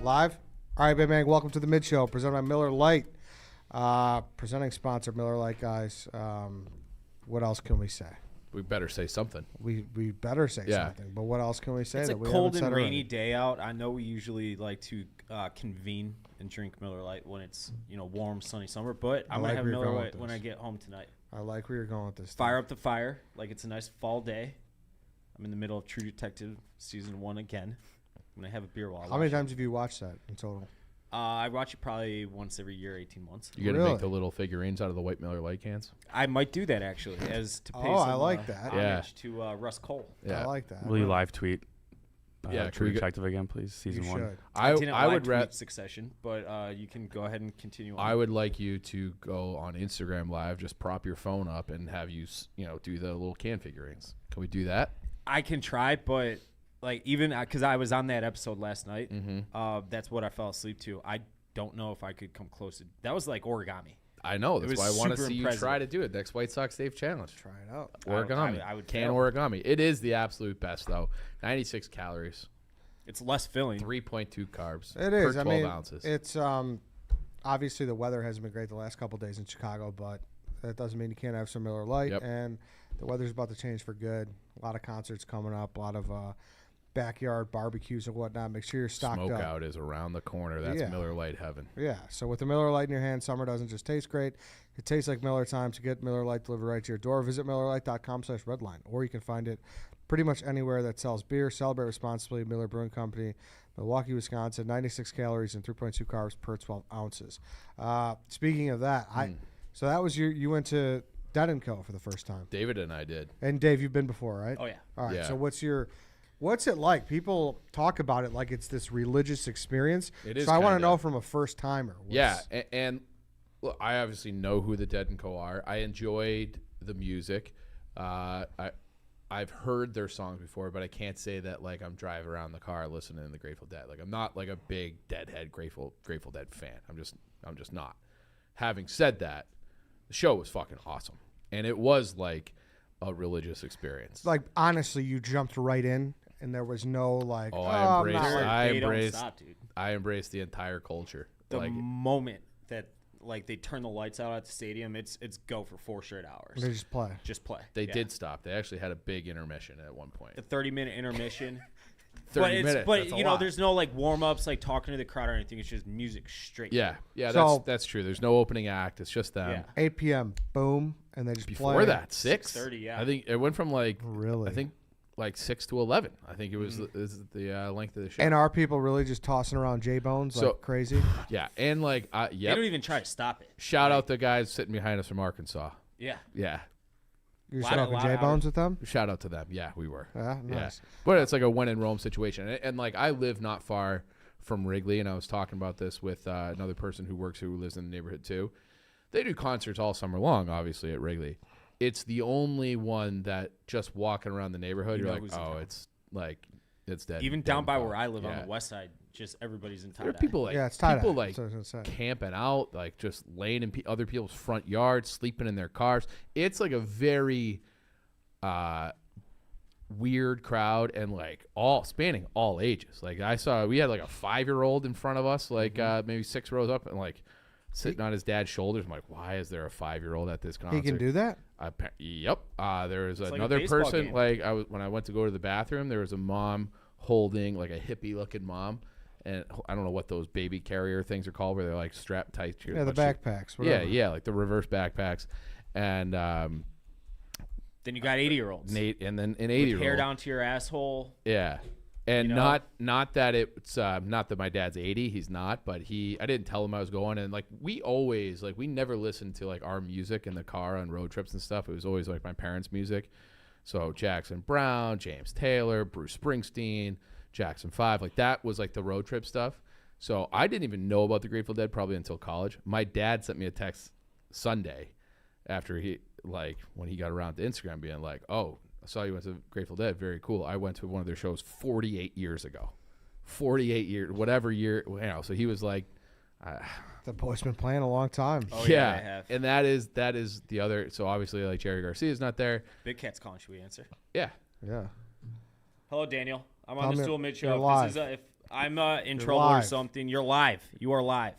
Live? All right, man. Welcome to the Mid Show, presented by Miller Lite. Presenting sponsor, Miller Lite, guys. What else can we say? We better say something. We better say something. But what else can we say? It's that a we cold haven't and said rainy already? day out. I know we usually like to convene and drink Miller Lite when it's warm, sunny summer. But I'm like gonna have where you're Miller going Lite with when this. I get home tonight. I like where you're going with this. Fire up the fire like it's a nice fall day. I'm in the middle of True Detective season 1 again. I'm gonna have a beer while I How watch many it. times have you watched that in total? I watch it probably once every year, 18 months. You're gonna Really? make the little figurines out of the white Miller Lite cans. I might do that actually, as to pay Oh, I some like that. homage to Russ Cole. Yeah, I like that. Will you live tweet? Yeah, True can we go- Detective again, please. Season You 1. should. I didn't I live would tweet Succession, but you can go ahead and continue on. I would like you to go on Instagram Live, just prop your phone up and have you do the little can figurines. Can we do that? I can try, but like even because I was on that episode last night, that's what I fell asleep to. I don't know if I could come close to. That was like origami. I know. That's was why I want to super see you impressive. try to do it. Next White Sox Dave Challenge. Try it out. Origami. I would can fail. origami. It is the absolute best though. 96 calories, It's less filling. 3.2 carbs. It is. Per 12 I mean, ounces. it's obviously the weather hasn't been great the last couple of days in Chicago, but that doesn't mean you can't have some Miller Lite. Yep. And the weather's about to change for good. A lot of concerts coming up. A lot of backyard barbecues and whatnot. Make sure you're stocked Smoke up. out is around the corner. That's Yeah. Miller Lite heaven. Yeah. So with the Miller Lite in your hand, summer doesn't just taste great. It tastes like Miller time. To get Miller Lite delivered right to your door, visit MillerLite.com/redline, or you can find it pretty much anywhere that sells beer. Celebrate responsibly. Miller Brewing Company, Milwaukee, Wisconsin. 96 calories and 3.2 carbs per 12 ounces. Speaking of that, so that was you went to Dead & Co. for the first time. David and I did. And Dave, you've been before, right? Oh yeah. All right. Yeah. So what's it like? People talk about it like it's this religious experience. It is So I want to kinda. know from a first timer. Yeah, and look, I obviously know who the Dead and Co are. I enjoyed the music. I've heard their songs before, but I can't say that like I'm driving around the car listening to the Grateful Dead. Like I'm not like a big Deadhead Grateful Dead fan. I'm just not. Having said that, the show was fucking awesome, and it was like a religious experience. Like honestly, you jumped right in, and there was no like. Oh, I'm I not embraced. like-" I They don't embraced. stop, dude. I embraced the entire culture. The Like moment that like they turn the lights out at the stadium, it's go for 4 straight hours. They just play. Just play. they Yeah. did stop. They actually had a big intermission at one point. The 30-minute intermission. 30 minutes. But that's a you know, lot. there's no like warm ups, like talking to the crowd or anything. It's just music straight. Yeah, yeah, So- that's true. There's no opening act. It's just them. Yeah. 8 p.m. Boom, and they just Before play. that, 6? 6:30, yeah. I think it went from like Really? I think like 6 to 11. I think it was the length of the show. And are people really just tossing around J Bones So- like crazy? yeah, and like They yep. don't even try to stop it. Shout out the guys sitting behind us from Arkansas. Yeah. Yeah, You're Lot of- smoking lot J of Bones with them? shout out to them. Yeah, we were. Yeah, Yeah, nice. but it's like a when in Rome situation, and like I live not far from Wrigley, and I was talking about this with another person who lives in the neighborhood too. They do concerts all summer long, obviously at Wrigley. It's the only one that just walking around the neighborhood, You you're know like, who's in oh, town. it's like it's dead. Even dead down and by gone. where I live on Yeah. the west side, just everybody's in There are tie-dye. people like Yeah, it's tie-dye. people like That's what I was gonna say. camping out, like just laying in other people's front yards, sleeping in their cars. It's like a very weird crowd, and like all spanning all ages. Like we had like a 5-year-old in front of us, like maybe 6 rows up, and like sitting on his dad's shoulders. I'm like, why is there a 5-year-old at this concert? He can do that? Yep. There was like a another baseball person. game. Like when I went to go to the bathroom, there was a mom holding like a hippie-looking mom, and I don't know what those baby carrier things are called, where they're like strapped tight to your Yeah, the backpacks. Yeah, Whatever. yeah, like the reverse backpacks, and Then you got 80-year-olds. Nate, and then an With 80-year-old. hair down to your asshole. Yeah. And You know? not that it's not that my dad's 80, he's not, but I didn't tell him I was going, and like we never listened to like our music in the car on road trips and stuff. It was always like my parents' music. So Jackson Brown, James Taylor, Bruce Springsteen, Jackson 5, like that was like the road trip stuff. So I didn't even know about the Grateful Dead probably until college. My dad sent me a text Sunday after when he got around to Instagram being like, "Oh, I saw you went to Grateful Dead. Very cool. I went to one of their shows 48 years ago. 48 years, whatever year, so he was like, The boy's been playing a long time. Oh, yeah, they have. And that is the other. So obviously, like Jerry Garcia's not there. Big Cat's calling. Should we answer? Yeah. Yeah. Hello, Daniel. I'm Tell on the me Stool Mid you're Show. live. I'm in You're trouble or live. something. You're live. You are live.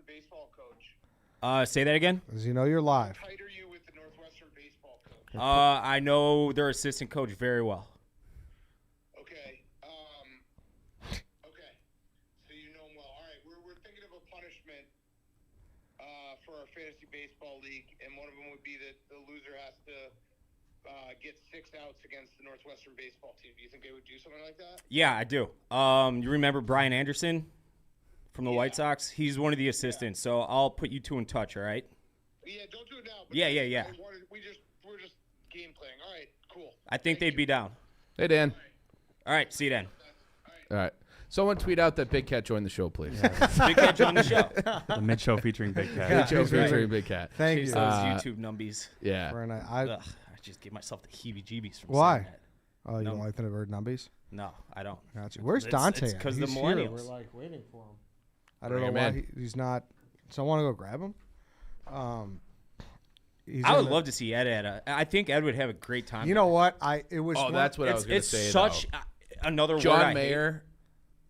Baseball coach. Say that again. As you know, you're live. How tight are you with the Northwestern baseball coach? I know their assistant coach very well. Okay. Okay. So you know him well. All right. We're thinking of a punishment for our fantasy baseball league, and one of them would be that the loser has to get 6 outs against the Northwestern baseball team. Do you think they would do something like that? Yeah, I do. You remember Brian Anderson from the White Sox? He's one of the assistants, so I'll put you two in touch, all right? Yeah, don't do it now. But Yeah. We're just game playing. All right, cool. I think they'd be down. Hey, Dan. All right, see you then. All right. Someone tweet out that Big Cat joined the show, please. Big Cat on the show. The mid-show featuring Big Cat. Big Show he's really- featuring Big Cat. Thank Chase you. those YouTube numbies. Yeah. Very nice. Ugh, I just give myself the heebie-jeebies from Why? saying that. Oh, you No. don't like the word numbies? No, I don't. Gotcha. Where's It's- Dante? it's at? 'cause the He's here. millennials. We're like waiting for him. I Bring don't know him why in. he's not. So I want to go grab him. He's I in would the- love to see Ed at I think Ed would have a great time. You know what? It was. Oh, one- that's what I was going to it's say. such though. another word I John hate. Mayer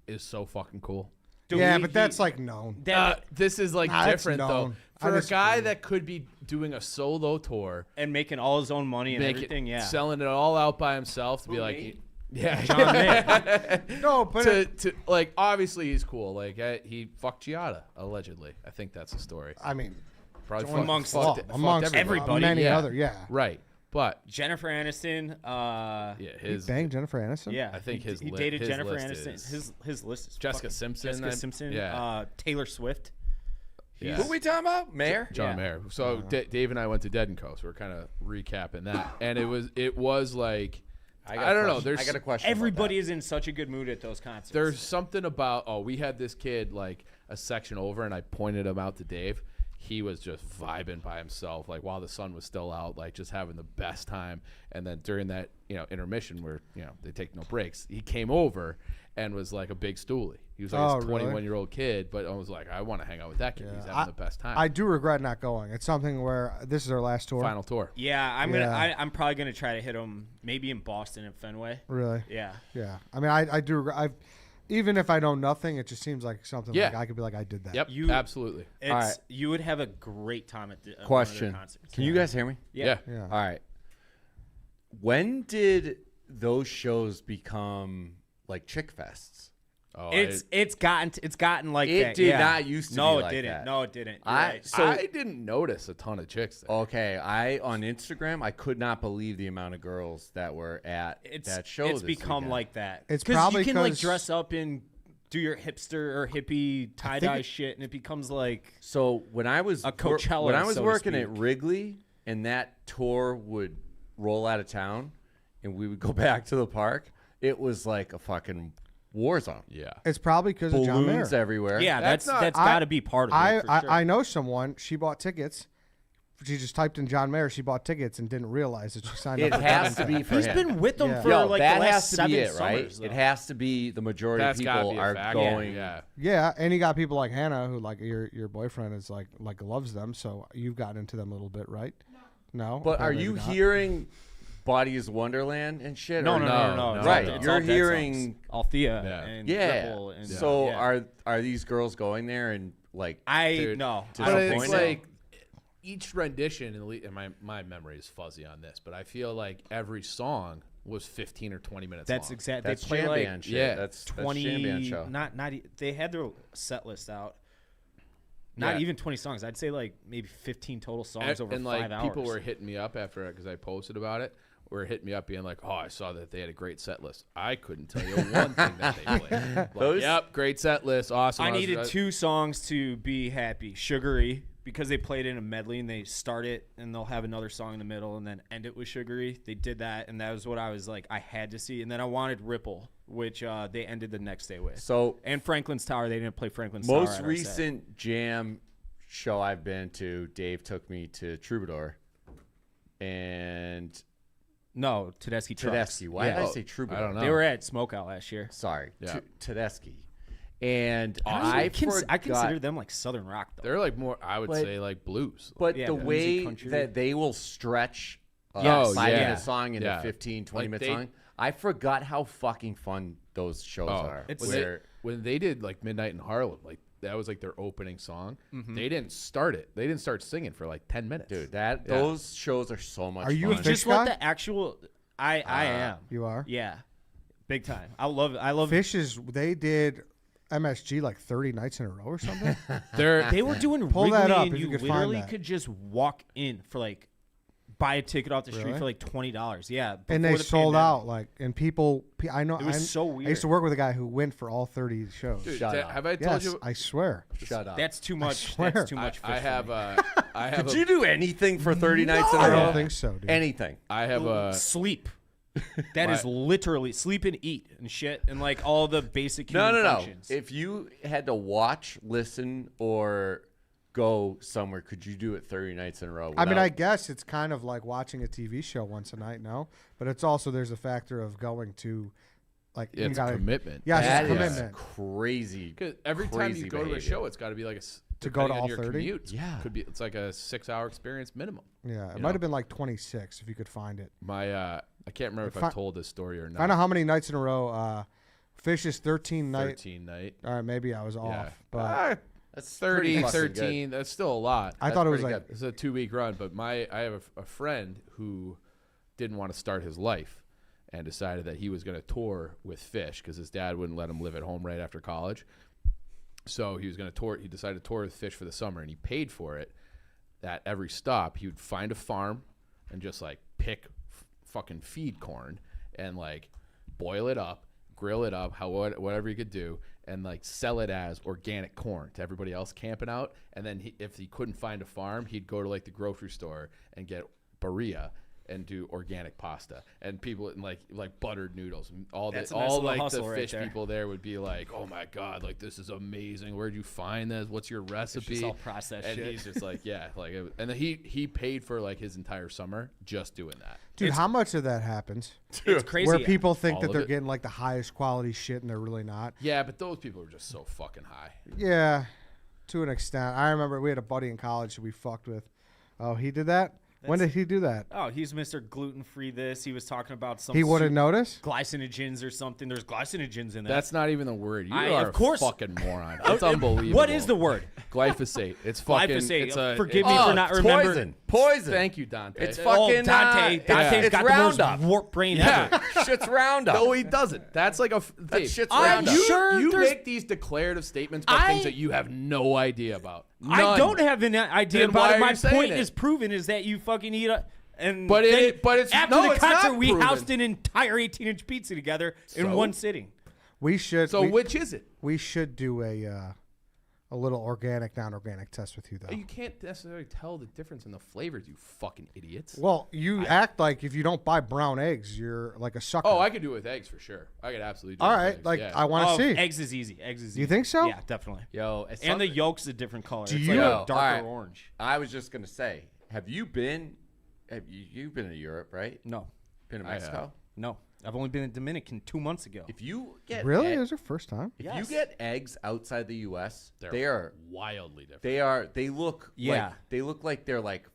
is so fucking cool. Dude, Yeah, he- but that's he- like known. that- This is like Nah, that's different though. known. I For a guy disagree. that could be doing a solo tour, and making all his own money and make everything. it, Yeah. selling it all out by himself to be Who, like, me? yeah, John Mayer. No, but to like obviously he's cool. Like he fucked Giada allegedly. I think that's the story. I mean, Probably Join fucked, amongst- fucked, well, fucked amongst everybody. many Yeah. other. Yeah. Right, but Jennifer Aniston. yeah, He his banged Jennifer Aniston. Yeah, I think he, his he li- dated his Jennifer list Aniston. is- His list is Jessica fucking- Simpson. Jessica Simpson. Yeah. Taylor Swift. Yeah. Who we talking about? Mayor? John Yeah. Mayer. So Dave and I went to Dead and Co. So we're kind of recapping that, and it was like I don't know. There's I got a question. Everybody is in such a good mood at those concerts. There's something about we had this kid like a section over, and I pointed him out to Dave. He was just vibing by himself, like while the sun was still out, like just having the best time. And then during that intermission where they take no breaks, he came over and was like a big stoolie. He was like Oh, this really? 21-year-old kid, but I was like, I want to hang out with that kid. Yeah. He's having the best time. I do regret not going. It's something where this is our last tour. Final tour. Yeah, I'm Yeah. I'm probably gonna try to hit him maybe in Boston at Fenway. Really? Yeah. Yeah. I mean, I do. Even if I know nothing, it just seems like something. Yeah. Like I could be like, I did that. Yep, You- absolutely. It's, right. You would have a great time at the one of their Question. concerts. Can you guys hear me? Yeah. Yeah. All right. When did those shows become like chick fests? Oh, It's gotten like It that. did yeah. not used to No, be it like didn't. that. No, it didn't. You're I- right. so- I didn't notice a ton of chicks there. Okay, on Instagram, I could not believe the amount of girls that were at that show. It's this become weekend. like that. It's 'Cause probably you can like 'cause- dress up and do your hipster or hippie tie dye shit, and it becomes like So when I was A Coachella, when I was so to working at speak. Wrigley, and that tour would roll out of town, and we would go back to the park, it was like a fucking war zone. Yeah. It's probably because of John Mayer. Balloons everywhere. yeah. That's That's not- that's I- got to be part of it. For sure. I know someone. She bought tickets. She just typed in John Mayer. She bought tickets and didn't realize that she signed It up. for has that. to be for He's him. been with them Yeah. for Yo, like that the last has to 7 be it, right? summers. Though. It has to be the majority That's of gotta people be a are fact. going. Yeah. Yeah, and you got people like Hannah who like your boyfriend is like loves them, so you've gotten into them a little bit, right? No. But Okay, are maybe you not. hearing Bodies Wonderland and shit? No, or no, No, no. no. It's Right, all- it's you're all dead hearing- songs. Althea Yeah. and Yeah. Ripple and So yeah. are these girls going there and like? I Dude, no. to I But don't it's think so. like each rendition, and my memory is fuzzy on this, but I feel like every song was 15 or 20 minutes That's long. exact. That's They play jam like band shit. yeah, that's 20. jam band show. Not. They had their set list out. Not Yeah. even 20 songs. I'd say like maybe 15 total songs over and 5 like hours. people were hitting me up after because I posted about it. Were hitting me up being like, "Oh, I saw that they had a great set list." I couldn't tell you one thing that they played. Like, Those- yep, great set list, awesome. I was- needed 2 songs to be happy. Sugary, because they played in a medley and they start it and they'll have another song in the middle and then end it with Sugary. They did that and that was what I was like, I had to see. And then I wanted Ripple, which they ended the next day with. So And Franklin's Tower, they didn't play Franklin's Tower. most at our set. recent jam show I've been to, Dave took me to Troubadour, and No, Tedeschi Trucks. Tedeschi. Why Yeah. did I say Troubadour? I don't know. They were at Smokeout last year. Sorry, Yeah. Tedeschi. And I I consider forgot. them like Southern rock though. They're like more, I would But- say, like blues. But Yeah, the bluesy way country. that they will stretch a Yes. 5-minute Yeah. song into Yeah. 15, 20 Like minute they- song, I forgot how fucking fun those shows are. When they did like Midnight in Harlem, like that was like their opening song. They didn't start it. They didn't start singing for like 10 minutes. Dude, those shows are so much fun. Are you a Just Fish what guy? the actual. I am. You are? Yeah, big time. I love it. Fish they did MSG like 30 nights in a row or something. They were doing Pull Wrigley, that up and if you you could find literally that. could just walk in for like buy a ticket off the street Really? for like $20. Yeah, And they before the sold pandemic. out like, and people. I know. It was so weird. I used to work with a guy who went for all 30 shows. Dude, Shut up. have I told Yes, you? I swear. Shut up. That's too much. swear. That's too much. I fish have for me. I have Did you do anything for 30 nights in I a row? don't think so, dude. Anything. I have a sleep. That is literally sleep and eat and shit and like all the basic human No. functions. If you had to watch, listen, or go somewhere, could you do it 30 nights in a row? I mean, without- I guess it's kind of like watching a TV show once a night, no? But it's also there's a factor of going to, like, you it's gotta, commitment. Yeah, that it's a is commitment. crazy. Because every time crazy you go to a behavior. show, it's got to be like To go to depending on all your 30? commute, Yeah. could be. It's like a 6-hour experience minimum. Yeah, it You might know? have been like 26 if you could find it. My I can't remember if Fi- I've told this story or not. Find out how many nights in a row. Fish is 13 night. 13 night. All right, maybe I was Yeah. off, but That's 30, pretty fucking 13. That's still a lot. I thought it was pretty like good. It's a 2-week run, but I have a friend who didn't want to start his life and decided that he was going to tour with Fish because his dad wouldn't let him live at home right after college. So he was going to tour. He decided to tour with Fish for the summer, and he paid for it. That every stop he would find a farm and just like pick fucking feed corn and like boil it up, grill it up, whatever he could do, and like sell it as organic corn to everybody else camping out. And then if he couldn't find a farm, he'd go to like the grocery store and get birria and do organic pasta. And people and like buttered noodles and all That's the a nice all little like the hustle right fish there. people there would be like, "Oh my god, like this is amazing. Where'd you find this? What's your recipe?" just all processed and shit. he's just like, "Yeah, like." And then he paid for like his entire summer just doing that. dude, how much of that happens? It's crazy. Where people think All that of they're it. getting like the highest quality shit and they're really not. Yeah, but those people are just so fucking high. Yeah, to an extent. I remember we had a buddy in college who we fucked with. Oh, he did that? When did he do that? Oh, he's Mr. Gluten Free. This he was talking about some. He wouldn't notice? glycinogens or something. There's glycinogens in that. That's not even the word. You I- are of course- a fucking moron. It's unbelievable. What is the word? Glyphosate? It's fucking. Glyphosate. It's a, Forgive it's- me for Oh, not it's remembering. Poison. Thank you, Dante. It's Oh, fucking Dante. Dante's it's got Roundup. the most warped brain Yeah. ever. Shit's Roundup. No, he doesn't. That's like a. That Dave, shit's I'm Roundup. sure you there's- make these declarative statements about things that you have no idea about. I None. don't have an idea Then about why it. are My you saying point it? is proven is that you fucking eat a. And But then it's after no, the it's not concert, we proven. housed an entire 18-inch pizza together in So? one sitting. We should. So which is it? we should do a little organic, non-organic test with you though. You can't necessarily tell the difference in the flavors, you fucking idiots. Well, you act like if you don't buy brown eggs, you're like a sucker. Oh, I could do it with eggs for sure. I could absolutely do All it with right, eggs. like yeah. I want to Oh, see. eggs is easy. Eggs is easy. You think so? Yeah, definitely. Yo, it's And the something- yolk's a different color. Do it's you- like Yo, a darker all right. orange. I was just gonna say, have you been to Europe, right? No, Been to I have. Mexico? no. I've only been in Dominican 2 months ago. If you get Really? egg- It was your first time? if Yes. you get eggs outside the U.S., They're they are wildly different. they look Yeah. like, they look like they're like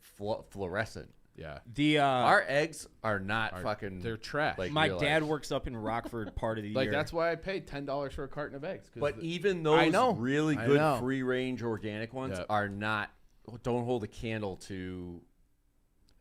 fluorescent. Yeah. The Our eggs are not Are- fucking. they're trash. like my real dad eggs. works up in Rockford part of the Like year. that's why I paid $10 for a carton of eggs. 'cause But the- even I those know. really I good know. free range organic ones Yeah. are not. Don't hold a candle to.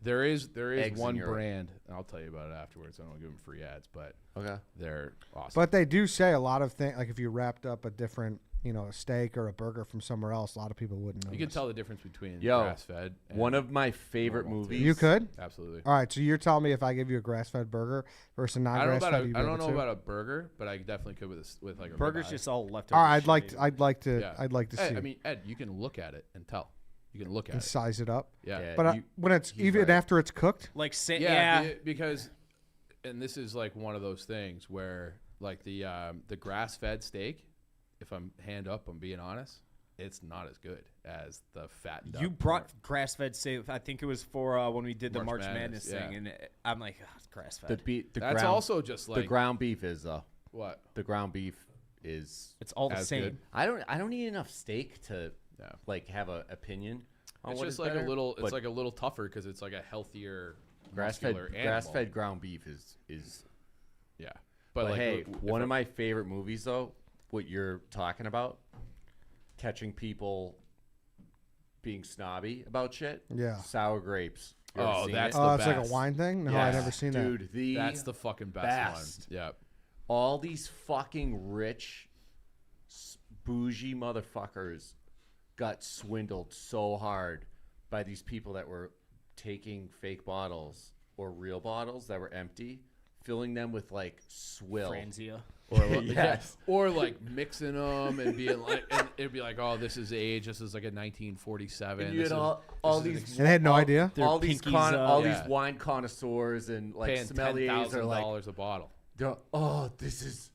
there is eggs in one Europe. brand. I'll tell you about it afterwards. I don't give them free ads, but Okay. they're awesome. But they do say a lot of things. Like if you wrapped up a different, a steak or a burger from somewhere else, a lot of people wouldn't know. you can tell the difference between Yo, grass-fed. And One of my favorite normal, too. movies. You could. Absolutely. All right, so you're telling me if I give you a grass-fed burger versus a I don't know non-grass-fed, about you'd a, be I don't able know to? about a burger, but I definitely could with like a burgers ribeye. just all leftover. All right, shit. I'd like to Yeah. I'd like to see I mean, Ed, you can look at it and tell. You can look at and it. size it up. Yeah. Yeah. But you- when it's he's even right. after it's cooked, like say, Yeah, yeah. because, and this is like one of those things where like the grass-fed steak, if I'm being honest, it's not as good as the fattened. You up brought grass-fed steak. I think it was for when we did the March March Madness Madness, thing, yeah. and I'm like, oh, it's grass-fed. the That's ground, also just the like ground beef is though. what? The ground beef is. It's all the As same. good. I don't eat enough steak to Yeah. like have an opinion. On It's what just is like better, a little. but It's like a little tougher because it's like a healthier grass-fed muscular animal. grass-fed ground beef is Yeah. But like, hey, if one of my favorite movies, though, what you're talking about, catching people being snobby about shit. Yeah. Sour Grapes. You ever Oh, seen that's it? the Oh, it's like best. a wine thing? No, Yes. I've never seen that. Dude, that's the fucking best best. one. Yeah. All these fucking rich, bougie motherfuckers got swindled so hard by these people that were taking fake bottles or real bottles that were empty, filling them with like swill. Franzia. Or like, Yes. or like mixing them and being like, and it'd be like, oh, this is age. This is like a 1947. And you This had is- all this is these, And they had no all- idea? all these pinkies up. all Yeah. these wine connoisseurs and like paying sommeliers are like, $10,000 a bottle, oh, this is,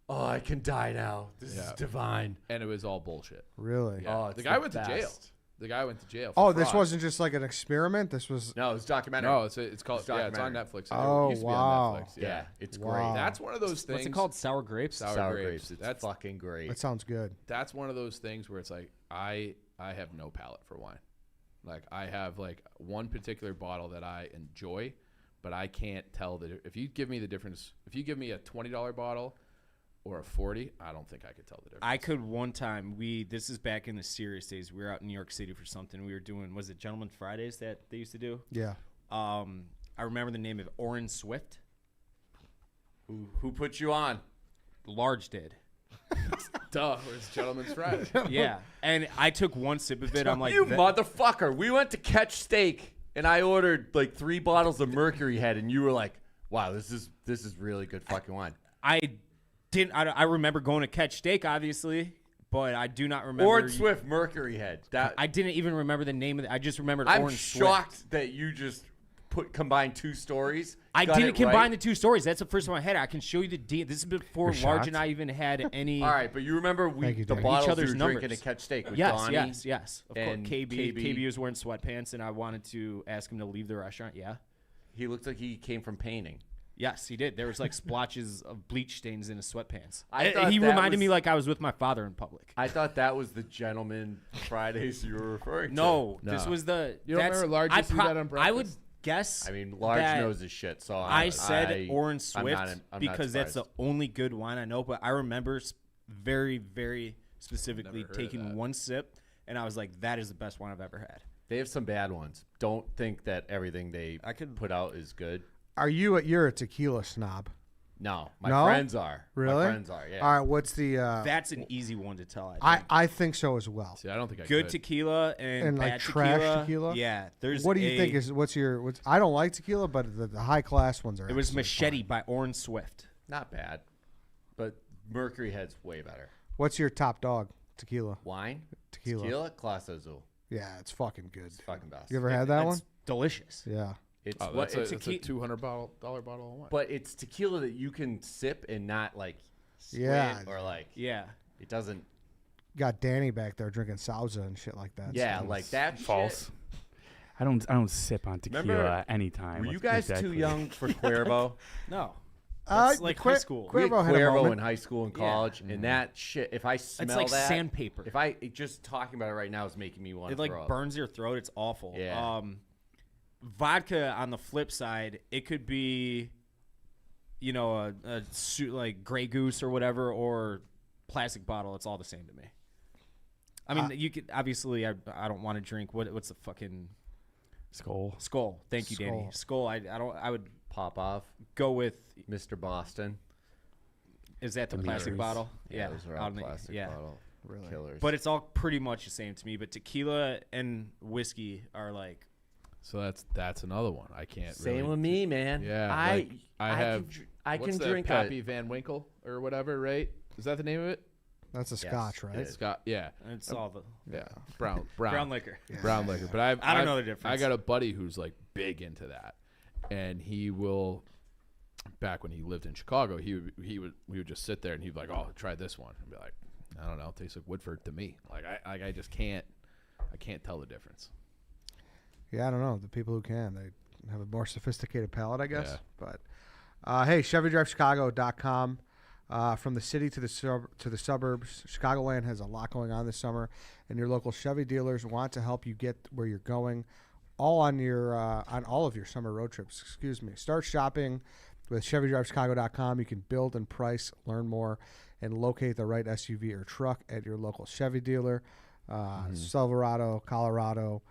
oh, I can die now. This is Yeah. divine. and it was all bullshit. Really? Yeah. Oh, it's the guy went to jail. best. The guy went to jail. Oh, for this fraud. wasn't just like an experiment. This was. No, it's documentary. No, it's called. It's Yeah, it's on documentary. Netflix. Oh, It used to be wow. on Netflix. Yeah, Yeah. it's Wow. great. That's one of those things. What's it called? Sour grapes. Sour grapes. grapes. It's That's fucking great. That sounds good. that's one of those things where it's like I have no palate for wine. Like I have like one particular bottle that I enjoy, but I can't tell if you give me the difference. If you give me a $20 bottle or a 40, I don't think I could tell the difference. I could one time. This is back in the serious days. We were out in New York City for something. We were doing, was it Gentleman Fridays that they used to do? Yeah. I remember the name of Orin Swift. Who put you on? Large did. Duh, it's Gentleman's Friday. Yeah, and I took one sip of it. I'm like, you "That- motherfucker. We went to catch steak, and I ordered like 3 bottles of Mercury Head, and you were like, wow, this is really good fucking wine. I didn't. I remember going to catch steak, obviously, but I do not remember. Orange Swift Mercury Head. That I didn't even remember the name of it. I just remembered I'm Orange shocked Swift. that you just combined 2 stories. I got didn't it combine right. the 2 stories. That's the first one I had. I can show you the This is before You're Large shocked? and I even had any. All right, but you remember Thank you, the Danny. bottles Each other's you were drinking numbers. to catch steak with Yes, Donnie? yes. Of course, and KB. KB. KB was wearing sweatpants, and I wanted to ask him to leave the restaurant. Yeah. He looked like he came from painting. Yes, he did. There was like splotches of bleach stains in his sweatpants. I thought He that reminded was- me like I was with my father in public. I thought that was the Gentleman Fridays you were referring to. No, No. this was the. You don't that's- remember Large I used to do that on I would breakfast? guess. I mean, Large that knows his shit, so I said Orange I'm Swift not- I'm not because that's the surprised. only good wine I know. But I remember very, very specifically Never heard of taking that. one sip, and I was like, "That is the best wine I've ever had." They have some bad ones. Don't think that everything they put out is good. You're a tequila snob? No, my No? friends are. Really? My friends are. Yeah. All right. What's the? That's an easy one to tell. I think. I think so as well. See, I don't think I Good could. tequila and like bad trash tequila? Yeah, there's. What do you think is? What's your? What's? I don't like tequila, but the high class ones are. It was absolutely Machete fine. by Orange Swift. Not bad, but Mercury Head's way better. What's your top dog tequila? Wine, Tequila. Clase Azul. Yeah, it's fucking good. It's fucking best. You ever had that one? That's delicious. Yeah. It's Oh, what that's it's a $200 bottle of wine. but it's tequila that you can sip and not like squint Yeah. or like Yeah. it doesn't. Got Danny back there drinking salsa and shit like that. Yeah, so- like that. False. Shit. I don't sip on tequila Remember- anytime. Were you Let's guys make that too clear. young for Cuervo? No. That's like high Cuer- school. We had Cuervo had a Cuervo moment. in high school and Yeah. college, and that shit. If I smell It's like that, sandpaper. If I just talking about it right now is making me want It to like throw up. burns your throat. It's awful. Yeah. Vodka on the flip side, it could be, like Grey Goose or whatever, or plastic bottle. It's all the same to me. I mean, you could obviously. I don't want to drink. What's the fucking Skull. Thank you, Danny. Skull. I don't. I would Pop off, go with. Mr. Boston. Is that the plastic Demetrius. bottle? Yeah, those are all out in the- plastic yeah. bottle killers. But it's all pretty much the same to me. But tequila and whiskey are like. So that's another one. I can't. same really, with me, man. Yeah, I like, I have. I what's can the drink Pappy Van Winkle or whatever, right? Is that the name of it? That's a scotch, right? it is. Scott. Yeah. It's all the Yeah. Brown liquor. brown liquor. But I don't know the difference. I got a buddy who's like big into that, and he will. Back when he lived in Chicago, we would just sit there and he'd be like, "Oh, try this one," and be like, "I don't know, it tastes like Woodford to me." Like I just can't. I can't tell the difference. Yeah, I don't know. The people who can, they have a more sophisticated palate, I guess. Yeah. But hey, ChevyDriveChicago.com. From the city to the suburbs, Chicagoland has a lot going on this summer, and your local Chevy dealers want to help you get where you're going, all on your on all of your summer road trips. Start shopping With ChevyDriveChicago.com, you can build and price, learn more, and locate the right SUV or truck at your local Chevy dealer. Silverado, Colorado,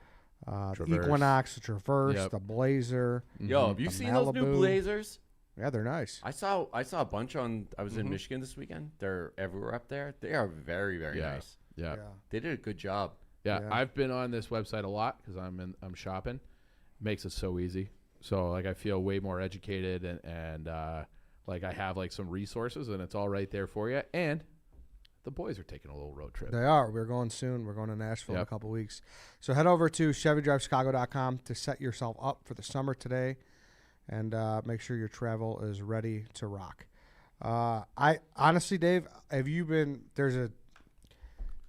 the Equinox, the Traverse, the Blazer. Yo, have you the seen those new Malibu. Blazers? Yeah, they're nice. I saw a bunch on. I was in Michigan this weekend. They're everywhere up there. They are very, very nice. Yeah. They did a good job. Yeah, I've been on this website a lot because I'm shopping. Makes it so easy. So like I feel way more educated and like I have like some resources and it's all right there for you. And the boys are taking a little road trip. They are. We're going soon. We're going to Nashville in a couple weeks. So head over to ChevyDriveChicago.com to set yourself up for the summer today, and make sure your travel is ready to rock. I honestly, Dave, there's a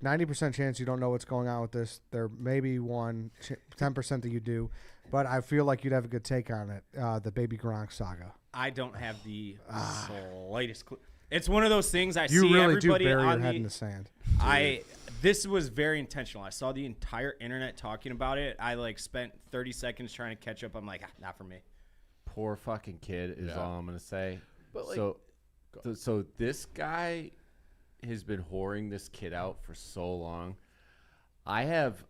90% chance you don't know what's going on with this. There may be 10% that you do, but I feel like you'd have a good take on it. The Baby Gronk saga. I don't have the slightest clue. It's one of those things I You see really do everybody bury your on head in the sand. This was very intentional. I saw the entire internet talking about it. I spent 30 seconds trying to catch up. I'm like, not for me. Poor fucking kid is all I'm gonna say. But so this guy has been whoring this kid out for so long. I have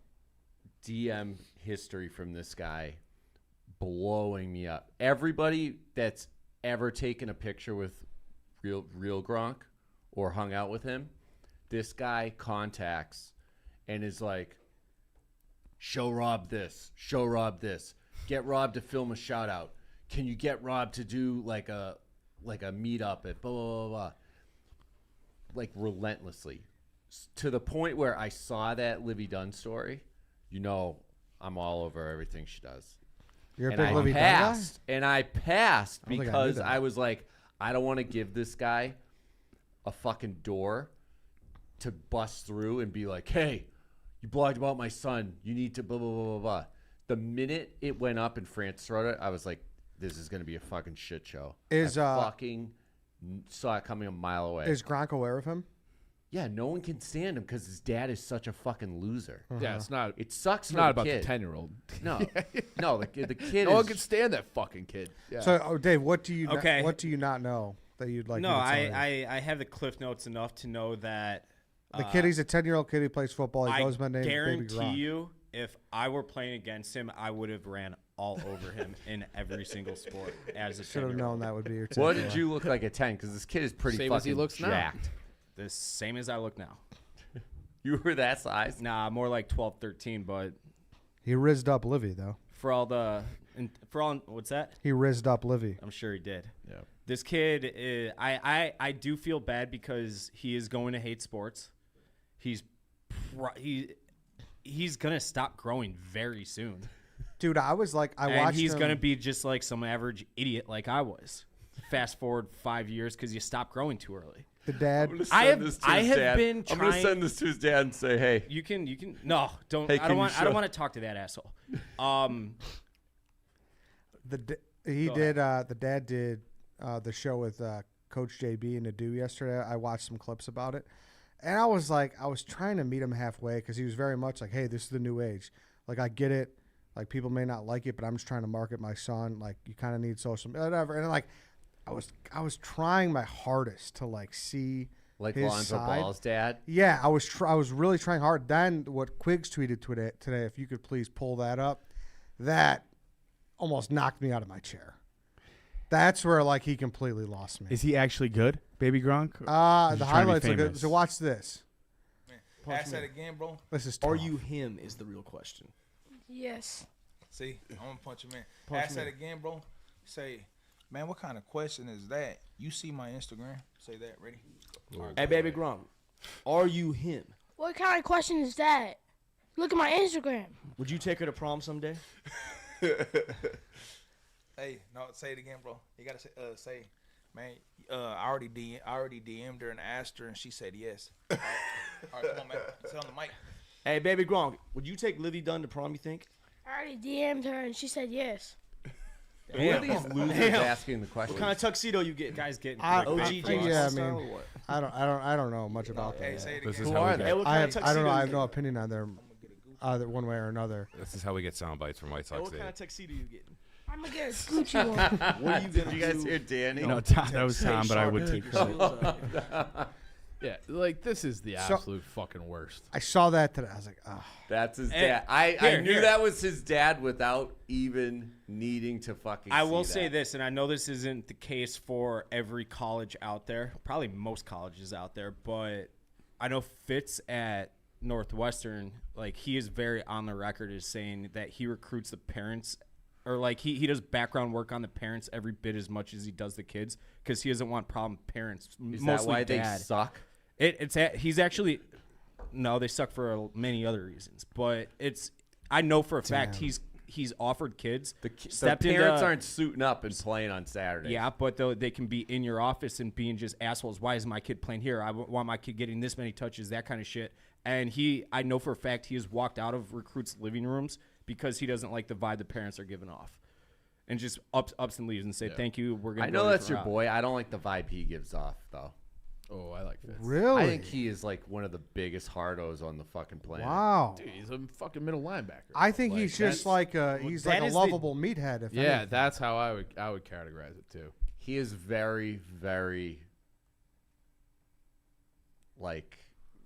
DM history from this guy blowing me up. Everybody that's ever taken a picture with real Gronk or hung out with him, this guy contacts and is like, show Rob this, get Rob to film a shout out. Can you get Rob to do like a meetup at blah blah blah blah, like relentlessly, to the point where I saw that Livy Dunn story. I'm all over everything she does. You're a And big I Livy Dunn guy? passed, and I passed I don't think I knew because that. I was like, I don't want to give this guy a fucking door to bust through and be like, hey, you blogged about my son. You need to blah, blah, blah, blah, blah. The minute it went up and France wrote it, I was like, this is going to be a fucking shit show. I fucking saw it coming a mile away. Is Gronk aware of him? Yeah, no one can stand him because his dad is such a fucking loser. Yeah, it's not. It sucks. It's for not the about kid. the 10-year-old. No, no, the kid. No one is, can stand that fucking kid. Yeah. So, Dave, what do you Okay. what do you not know that you'd like? No, me to tell you? I have the Cliff Notes enough to know that The kid, he's a 10-year-old kid. He plays football. He I goes by the name Baby guarantee Gronk. you, if I were playing against him, I would have ran all over him in every single sport as a Should have 10-year-old. known that would be your. What 10-year-old. did you look like at 10? Because this kid is pretty Same fucking as he looks now. jacked. The same as I look now. You were that size? Nah, more like 12, 13, but He rizzed up Livy though. what's that? He rizzed up Livy. I'm sure he did. Yeah. This kid, I do feel bad because he is going to hate sports. He's gonna stop growing very soon. Dude, I was like, I watched. He's him. gonna be just like some average idiot like I was. Fast forward 5 years because you stop growing too early. The dad. I have been I'm gonna trying. send this to his dad and say, "Hey, You can no, don't. Hey, I can don't you want. I show- don't want to talk to that asshole. The dad did the show with Coach JB and Adu yesterday. I watched some clips about it, and I was trying to meet him halfway because he was very much like, "Hey, this is the new age. Like, I get it. Like, people may not like it, but I'm just trying to market my son. Like, you kind of need social whatever." And like, I was trying my hardest to like see like his Lonzo side. Ball's dad." Yeah, I was really trying hard. Then what Quiggs tweeted today, if you could please pull that up, that almost knocked me out of my chair. That's where like he completely lost me. Is he actually good, Baby Gronk? The He's trying to be highlights look good. famous. So watch this. Ask that again, bro. This is Are tough. you him is the real question. Yes. See, I'm gonna punch him in. Ask that again, bro. Say, man, what kind of question is that? You see my Instagram? Say that. Ready? Hey, Baby Gronk, are you him? What kind of question is that? Look at my Instagram. Would you take her to prom someday? Hey, no, say it again, bro. You gotta say, man. I already DM'd her and asked her, and she said yes. All right, come on, man. Say on the mic. Hey, Baby Gronk, would you take Livy Dunn to prom, you think? I already DM'd her and she said yes. Who are these losers asking the question? What kind of tuxedo you get? Guys getting I- OG I- James yeah, I style mean, or what? I don't know much about Hey, that. say it This again. is Who how are we they? Hey, get, what I kind of don't tuxedo know. I you have no get? opinion on their either one way or another. this is how we get sound bites from White Hey, Sox what kind Dave. of tuxedo you getting? Hey, I'm gonna get Gucci one. What are you Did gonna you guys do? hear Danny? No, Tom, that was Tom, but I would take credit. Yeah, like this is the So- absolute fucking worst. I saw that today. I was like, oh. That's his Hey, dad. I here, knew here. that was his dad without even needing to fucking. I will see say that. this, and I know this isn't the case for every college out there, probably most colleges out there, but I know Fitz at Northwestern, like he is very on the record as saying that he recruits the parents, or like he does background work on the parents every bit as much as he does the kids because he doesn't want problem parents. Is mostly that why dad. they suck? He's actually no, they suck for many other reasons, but I know for a fact he's offered kids. The stepped parents into- aren't suiting up and playing on Saturdays. Yeah, but they can be in your office and being just assholes. Why is my kid playing here? I want my kid getting this many touches, that kind of shit. And I know for a fact he has walked out of recruits' living rooms because he doesn't like the vibe the parents are giving off, and just ups and leaves and say thank you. We're gonna. I know go that's for your out." boy. I don't like the vibe he gives off though. Oh, I like Fitz. Really? I think he is like one of the biggest hardos on the fucking planet. Wow. Dude, he's a fucking middle linebacker. I think Like, he's just that's- like a he's like that a is the- lovable meathead. If Yeah, anything. that's how I would categorize it too. He is very, very like.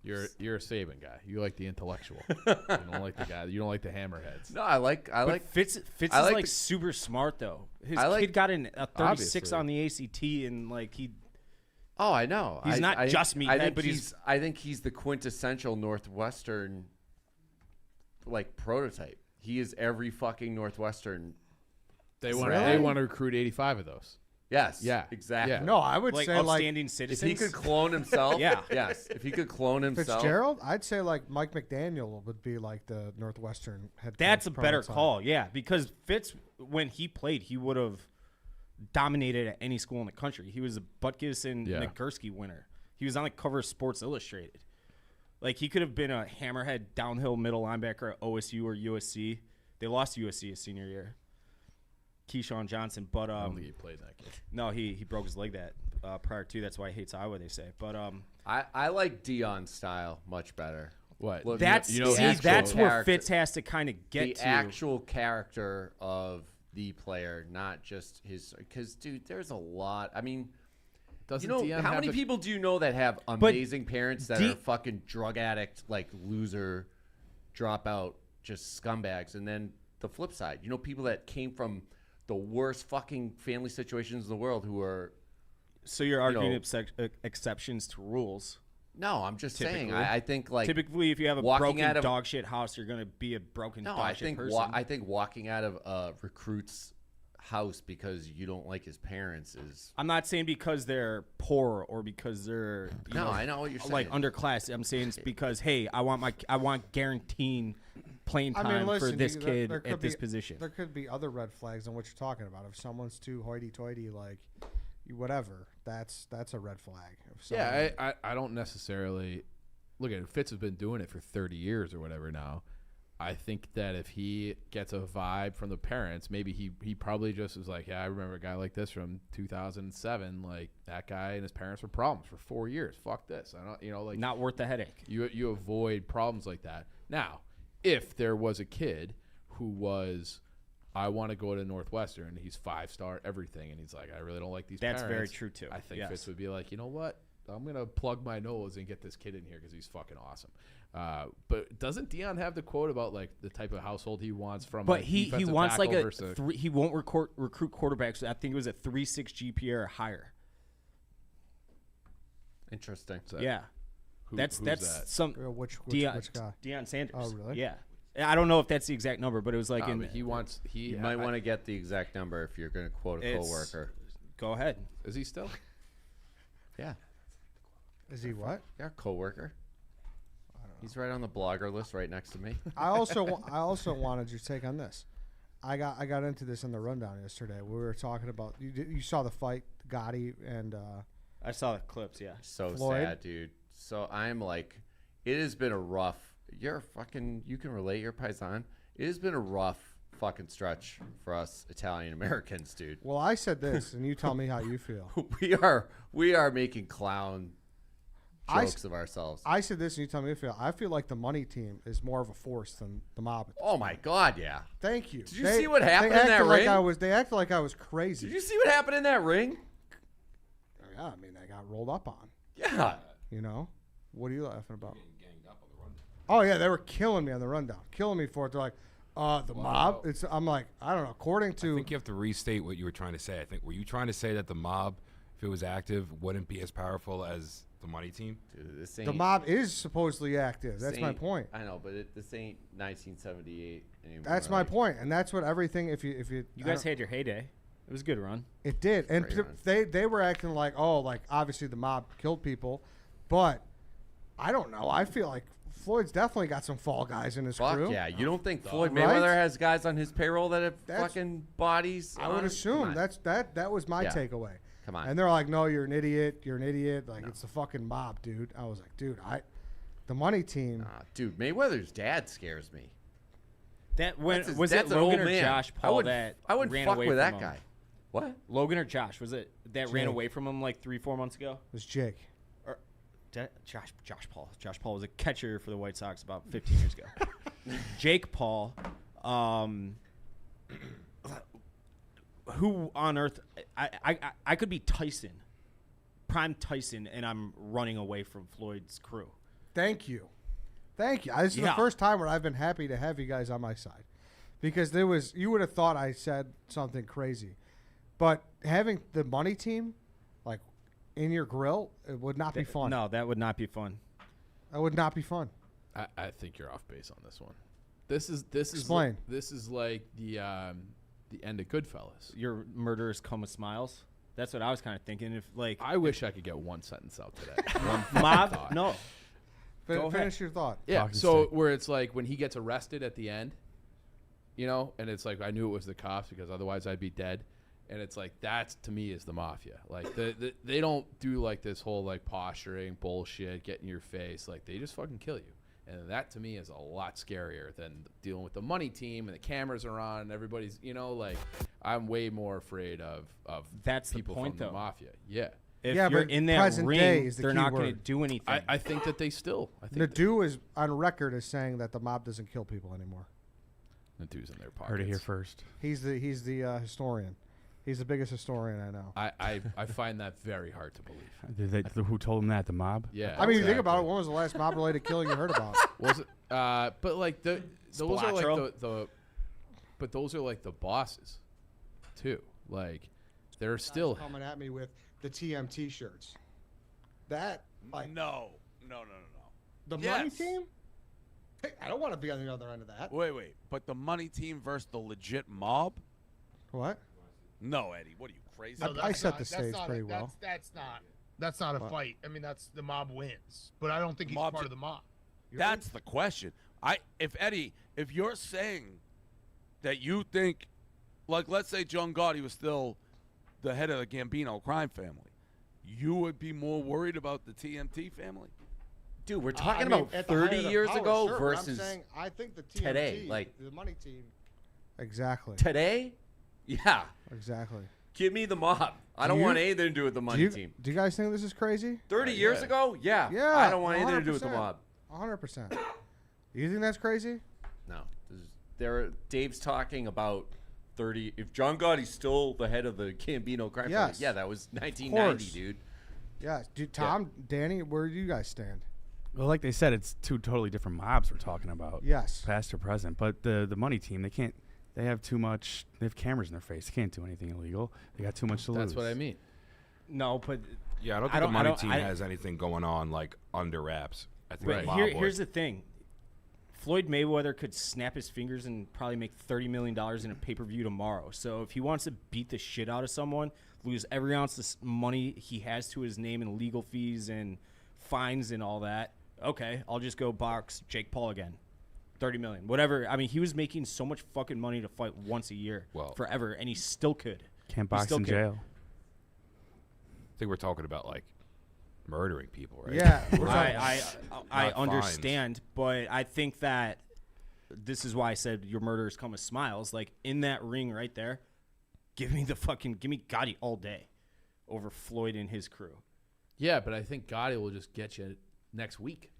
You're a Saban guy. You like the intellectual. You don't like the guy. You don't like the hammerheads. No, I like. But Fitz I is like like the- super smart though. His I like- kid got a 36 Obviously. on the ACT, and like he. Oh, I know. He's not just meathead, I think but he's- I think he's the quintessential Northwestern like prototype. He is every fucking Northwestern. They want Really? they want to recruit 85 of those. Yes. Yeah. Exactly. Yeah. No, I would Like say like upstanding If citizens. he could clone himself, Yeah. yes. If he could clone himself, Fitzgerald. I'd say like Mike McDaniel would be like the Northwestern head. That's a coach better prototype. call, yeah, because Fitz, when he played, he would have dominated at any school in the country. He was a Butkus and Yeah. Nagurski winner. He was on the cover of Sports Illustrated. Like, he could have been a hammerhead downhill middle linebacker at OSU or USC. They lost to USC his senior year. Keyshawn Johnson, but I don't think he played that kid. no, he broke his leg that prior to. That's why he hates Iowa, they say. But I like Dion's style much better. What? Well, that's you know, see, actual that's where character- Fitz has to kind of get the to. actual character of the player, not just his. Because, dude, there's a lot. I mean, Doesn't you know, Deion how have many the- people do you know that have amazing parents that D- are fucking drug addict, like loser, dropout, just scumbags? And then the flip side, you know, people that came from the worst fucking family situations in the world who are. So you're arguing know- exceptions to rules. No, I'm just saying. Typically. I think like Typically, if you have a walking broken out of- dog shit house, you're going to be a broken no, dog I shit think person. I think walking out of a recruit's house because you don't like his parents is. I'm not saying because they're poor or because they're No, I know what you're saying. like underclass. I'm saying it's because hey, I want guaranteeing playing I time mean, listen, for this there- kid there could at this be- position. There could be other red flags on what you're talking about. If someone's too hoity-toity, like whatever, that's a red flag. If someone- Yeah, I don't necessarily look at it. Fitz has been doing it for 30 years or whatever now. I think that if he gets a vibe from the parents, maybe he probably just is like, yeah, I remember a guy like this from 2007. Like that guy and his parents were problems for 4 years. Fuck this. I don't, like Not worth the headache. you avoid problems like that. Now, if there was a kid who was, I want to go to Northwestern, he's 5-star everything, and he's like, I really don't like these That's parents. very true, too. I think Yes. Fitz would be like, you know what? I'm going to plug my nose and get this kid in here because he's fucking awesome. But doesn't Deion have the quote about like the type of household he wants from But a he defensive wants like tackle a versus he won't recruit quarterbacks. I think it was a 3.6 GPA or higher. Interesting. So Yeah, who's that's that? some which Deion guy? Deion Sanders. Oh, really? Yeah, I don't know if that's the exact number, but it was like No, in. but he wants he You might want to get the exact number if you're going to quote a It's- coworker. Go ahead. Is he still? Yeah, Is he what? yeah, coworker. He's right on the blogger list, right next to me. I also wanted your take on this. I got into this in the rundown yesterday. We were talking about you saw the fight, Gotti and I saw the clips. Yeah. So Floyd? sad, dude. So I'm like, it has been a rough. You can relate. You're Paisan. It has been a rough fucking stretch for us Italian Americans, dude. well, I said this, and you tell me how you feel. We are making clown jokes of ourselves. I said this, and you tell me if you feel. I feel like the money team is more of a force than the mob. Oh my God, yeah. Thank you. Did you see what happened in that like ring? They acted like I was crazy. Did you see what happened in that ring? Yeah, I mean, I got rolled up on. Yeah. You know, what are you laughing about? Oh yeah, they were killing me on the rundown, killing me for it. They're like, the mob. I'm like, I don't know. According to, I think you have to restate what you were trying to say. I think were you trying to say that the mob, if it was active, wouldn't be as powerful as the money team? Dude, this the ain't, mob is supposedly active. That's this my ain't- point. I know, but this ain't 1978 anymore. That's my point, and that's what everything. If you You guys had your heyday. It was a good run. it did, and Great they were acting like, oh, like obviously the mob killed people, but I don't know. I feel like Floyd's definitely got some fall guys in his Fuck crew. yeah. You don't think Floyd Right? Mayweather has guys on his payroll that have That's- fucking bodies? I on would it? assume Come on. that was my Yeah. takeaway. Come on. And they're like, no, you're an idiot. You're an idiot. Like it's the fucking mob, dude. I was like, dude, the money team. Dude, Mayweather's dad scares me. That when That's his- was that's it an old Logan or man. Josh Paul that I would ran fuck away with from that him? guy. What? Logan or Josh was it that ran Jake. away from him like 3-4 months ago? It was Jake. Or Josh Paul. Josh Paul was a catcher for the White Sox about 15 years ago. Jake Paul, who on earth? I could be Tyson, prime Tyson, and I'm running away from Floyd's crew. Thank you. This is the Yeah. first time where I've been happy to have you guys on my side, because you would have thought I said something crazy, but having the money team, like in your grill, it would not be fun. No, that would not be fun. That would not be fun. I think you're off base on this one. This is Explain. This is like the end of Goodfellas. Your murderers come with smiles. That's what I was kind of thinking. If like I wish I could get one sentence out today. One mob, thought. no. Go ahead. Finish your thought. Yeah. Talking So stick. where it's like when he gets arrested at the end, you know, and it's like I knew it was the cops because otherwise I'd be dead. And it's like that to me is the mafia. Like they don't do like this whole like posturing bullshit, get in your face. Like they just fucking kill you. And that to me is a lot scarier than dealing with the money team and the cameras are on and everybody's, you know, like I'm way more afraid of That's the people point, from though. the mafia. Yeah. If Yeah, you're but in that present day ring, is the they're key not going to word. do anything. I think that they still. I think Nadeau is on record as saying that the mob doesn't kill people anymore. Nadeau's in their pockets. Heard it here first. He's the historian. He's the biggest historian I know. I find that very hard to believe. Who told him that? The mob? Yeah. I mean, you think about it. exactly. When was the last mob-related killing you heard about? Was it? But like those are like Splatro? but those are like the bosses, too. Like they're still. Coming at me with the TMT shirts. That like No. the money Yes. team. Hey, I don't want to be on the other end of that. Wait. But the money team versus the legit mob? What? No, Eddie. What are you, crazy? No, I set the stage pretty well. That's not a What? fight. I mean, that's the mob wins, but I don't think he's Mob part ju- of the mob. You That's the question. If you're saying that you think, like, let's say John Gotti was still the head of the Gambino crime family, you would be more worried about the TMT family? Dude, we're I talking mean, about at the height 30 of the years power, ago sure, but versus I'm saying, I think the TMT, today, like- the money team. Exactly. today. Yeah. Exactly. Give me the mob. I Do don't you- want anything to do with the money team. Do you guys think this is crazy? 30 years yeah. ago? Yeah. Yeah. I don't want anything to do with the 100%. mob. 100%. You think that's crazy? No. Dave's talking about 30. If John Gotti's still the head of the Gambino crime family, Yes. yeah, that was 1990, course. dude. Yeah. Dude, Tom, Danny, where do you guys stand? Well, like they said, it's two totally different mobs we're talking about. Yes. Past or present. But the money team, they can't. They have too much. They have cameras in their face. They can't do anything illegal. They got too much to lose. That's what I mean. no, but Yeah, I don't I think don't- the I money don't- team I- has anything going on like under wraps. I think the but mob here's would. the thing. Floyd Mayweather could snap his fingers and probably make $30 million in a pay-per-view tomorrow. So if he wants to beat the shit out of someone, lose every ounce of money he has to his name in legal fees and fines and all that, okay, I'll just go box Jake Paul again. 30 million, whatever. I mean, he was making so much fucking money to fight once a year Well- forever, and he still could. Can't He box still in could. jail. I think we're talking about like murdering people, right? Yeah. we're talking- I Not understand, but I think that this is why I said your murderers come with smiles. Like in that ring right there, give me Gotti all day over Floyd and his crew. Yeah, but I think Gotti will just get you next week.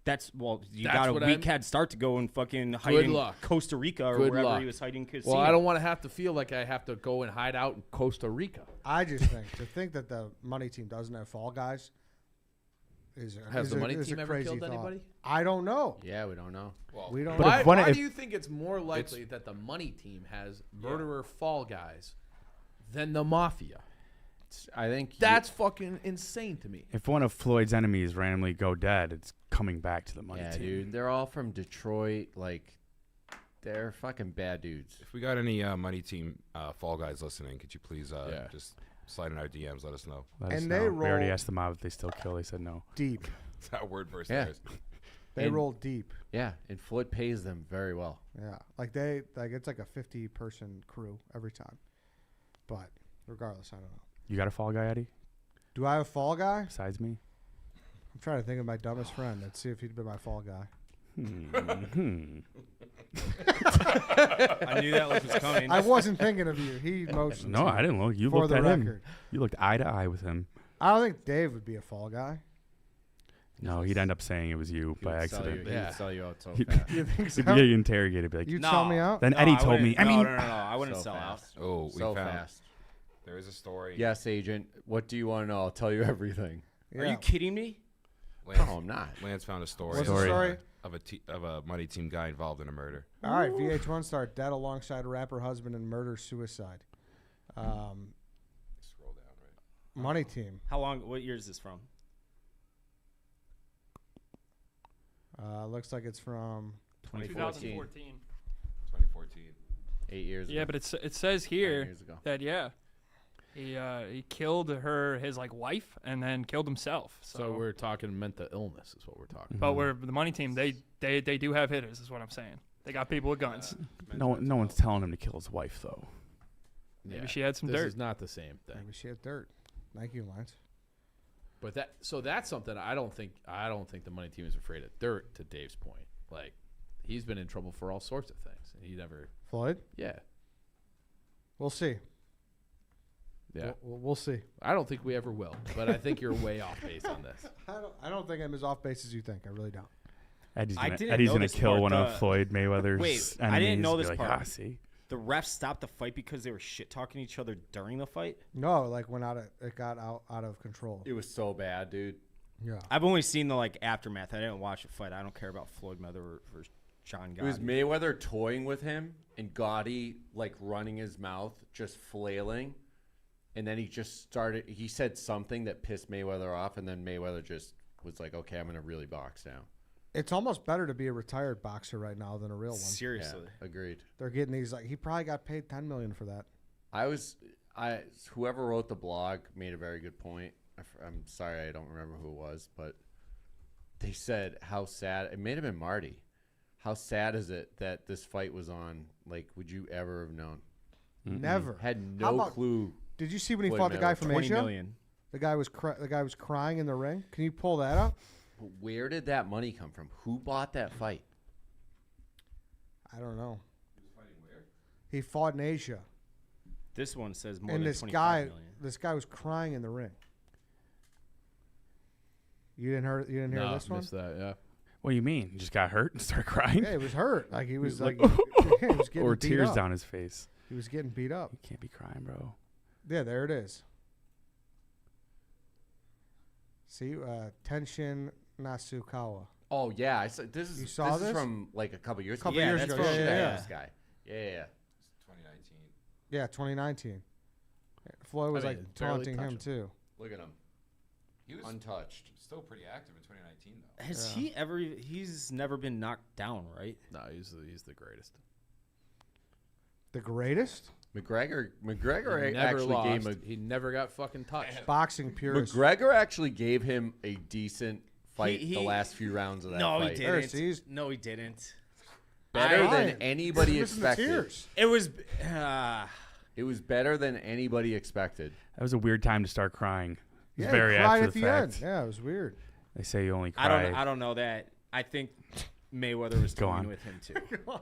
You That's got a what week head start to go and fucking hide Good in luck. Costa Rica or Good wherever luck. he was hiding casino. Well, I don't want to have to feel like I have to go and hide out in Costa Rica. I just think that the money team doesn't have fall guys. Has the money is team a ever crazy killed thought. anybody? I don't know. Yeah, we don't know. Well, We don't. But know. if Why if- do you think it's more likely that the money team has murderer fall guys than the mafia? I think That's fucking insane to me. If one of Floyd's enemies randomly go dead, it's coming back to the money yeah, team. dude. They're all from Detroit. Like, they're fucking bad dudes. if we got any money team fall guys listening, could you please Yeah. just slide in our DMs? Let us know. Let us And they know. We already roll- asked the mob if they still kill. They said no. Deep. Is that word versus Yeah. theirs? They And- roll deep. Yeah, and Floyd pays them very well. Yeah, it's like a 50-person crew every time. But regardless, I don't know. You got a fall guy, Eddie? Do I have a fall guy? Besides me? I'm trying to think of my dumbest friend. Let's see if he'd been my fall guy. I knew that look was coming. I wasn't thinking of you. He motioned. No, to I didn't look. You For looked the at him. record. You looked eye to eye with him. I don't think Dave would be a fall guy. No, he'd end up saying it was you He by would sell accident. you, he Yeah. would sell you out so He'd- fast. You think so? He'd be interrogated. Be like, You No. tell me out. then No, Eddie I told me. wouldn't- I mean, no, I wouldn't So sell fast. Oh, we So found fast. there is a story. Yes, agent. What do you want to know? I'll tell you everything. Are Yeah. you kidding me? Lance, No, I'm not. Lance found a story. What's the story? of a money team guy involved in a murder. All right, VH1 star dead alongside rapper husband in murder suicide. Scroll down, right? Money team. How long? What year is this from? Looks like it's from 2014. 2014. 8 years ago. Yeah, but it says 9 here years ago. that he killed his like wife and then killed himself. So we're talking mental illness is what we're talking but we're the money team. They do have hitters, is what I'm saying. They got people with guns. no one's telling him to kill his wife, though. Maybe she had some this dirt. is not the same thing. maybe she had dirt. Thank you, Lance. But that's something I don't think the money team is afraid of dirt, to Dave's point. Like, he's been in trouble for all sorts of things. And he never Floyd. Yeah. We'll see. Yeah. We'll see. I don't think we ever will. But I think you're way off base on this. I don't think I'm as off base as you think. I really don't. Eddie's I gonna, didn't Eddie's know gonna this kill part, one of Floyd Mayweather's Wait, enemies. I didn't know be this like, part. see? The refs stopped the fight because they were shit talking each other during the fight. No, like it got out of control. It was so bad, dude. Yeah. I've only seen the aftermath. I didn't watch the fight. I don't care about Floyd Mayweather or John Gotti. It was Mayweather toying with him and Gotti like running his mouth, just flailing. And then he said something that pissed Mayweather off, and then Mayweather just was like, okay, I'm going to really box now. It's almost better to be a retired boxer right now than a real one. Seriously. Yeah, agreed. They're getting these he probably got paid $10 million for that. Whoever wrote the blog made a very good point. I'm sorry, I don't remember who it was, but they said how sad, it may have been Marty. How sad is it that this fight was on? Like, would you ever have known? Never. Had How no about- clue. Did you see when he Floyd fought the guy Mayweather, from 20 Asia? million. The guy was crying in the ring. Can you pull that up? But where did that money come from? Who bought that fight? I don't know. He fought in Asia, This one says more and than this 25 million. guy was crying in the ring. You didn't hear No, this one? missed that, yeah. What do you mean? He just got hurt and started crying? Yeah, he was hurt. Like he was like, like he was getting or beat tears up. down his face. He was getting beat up. You can't be crying, bro. Yeah, there it is. See, Tenshin Nasukawa. Oh yeah, I saw, this You is saw this this? is from like a couple years Couple ago. years that's ago, from yeah, yeah. This guy. Yeah. 2019. Yeah, 2019. Floyd was I mean, like barely taunting touched him him. too. Look at him, He was untouched. still pretty active in 2019, though. Has he ever? He's never been knocked down, right? No, he's the greatest. The greatest McGregor He never actually lost. gave He never got fucking touched. boxing purist. McGregor actually gave him a decent fight He- the last few rounds of that No, fight. he Harris, didn't. he's- No, he didn't. Better Ryan, than anybody he's missing the expected. tears. It was. It was better than anybody expected. That was a weird time to start crying. It was Yeah, very he cried after at the the end. fact. Yeah, it was weird. They say you only I cry. don't know that. I think Mayweather was Go toying on. with him too. Come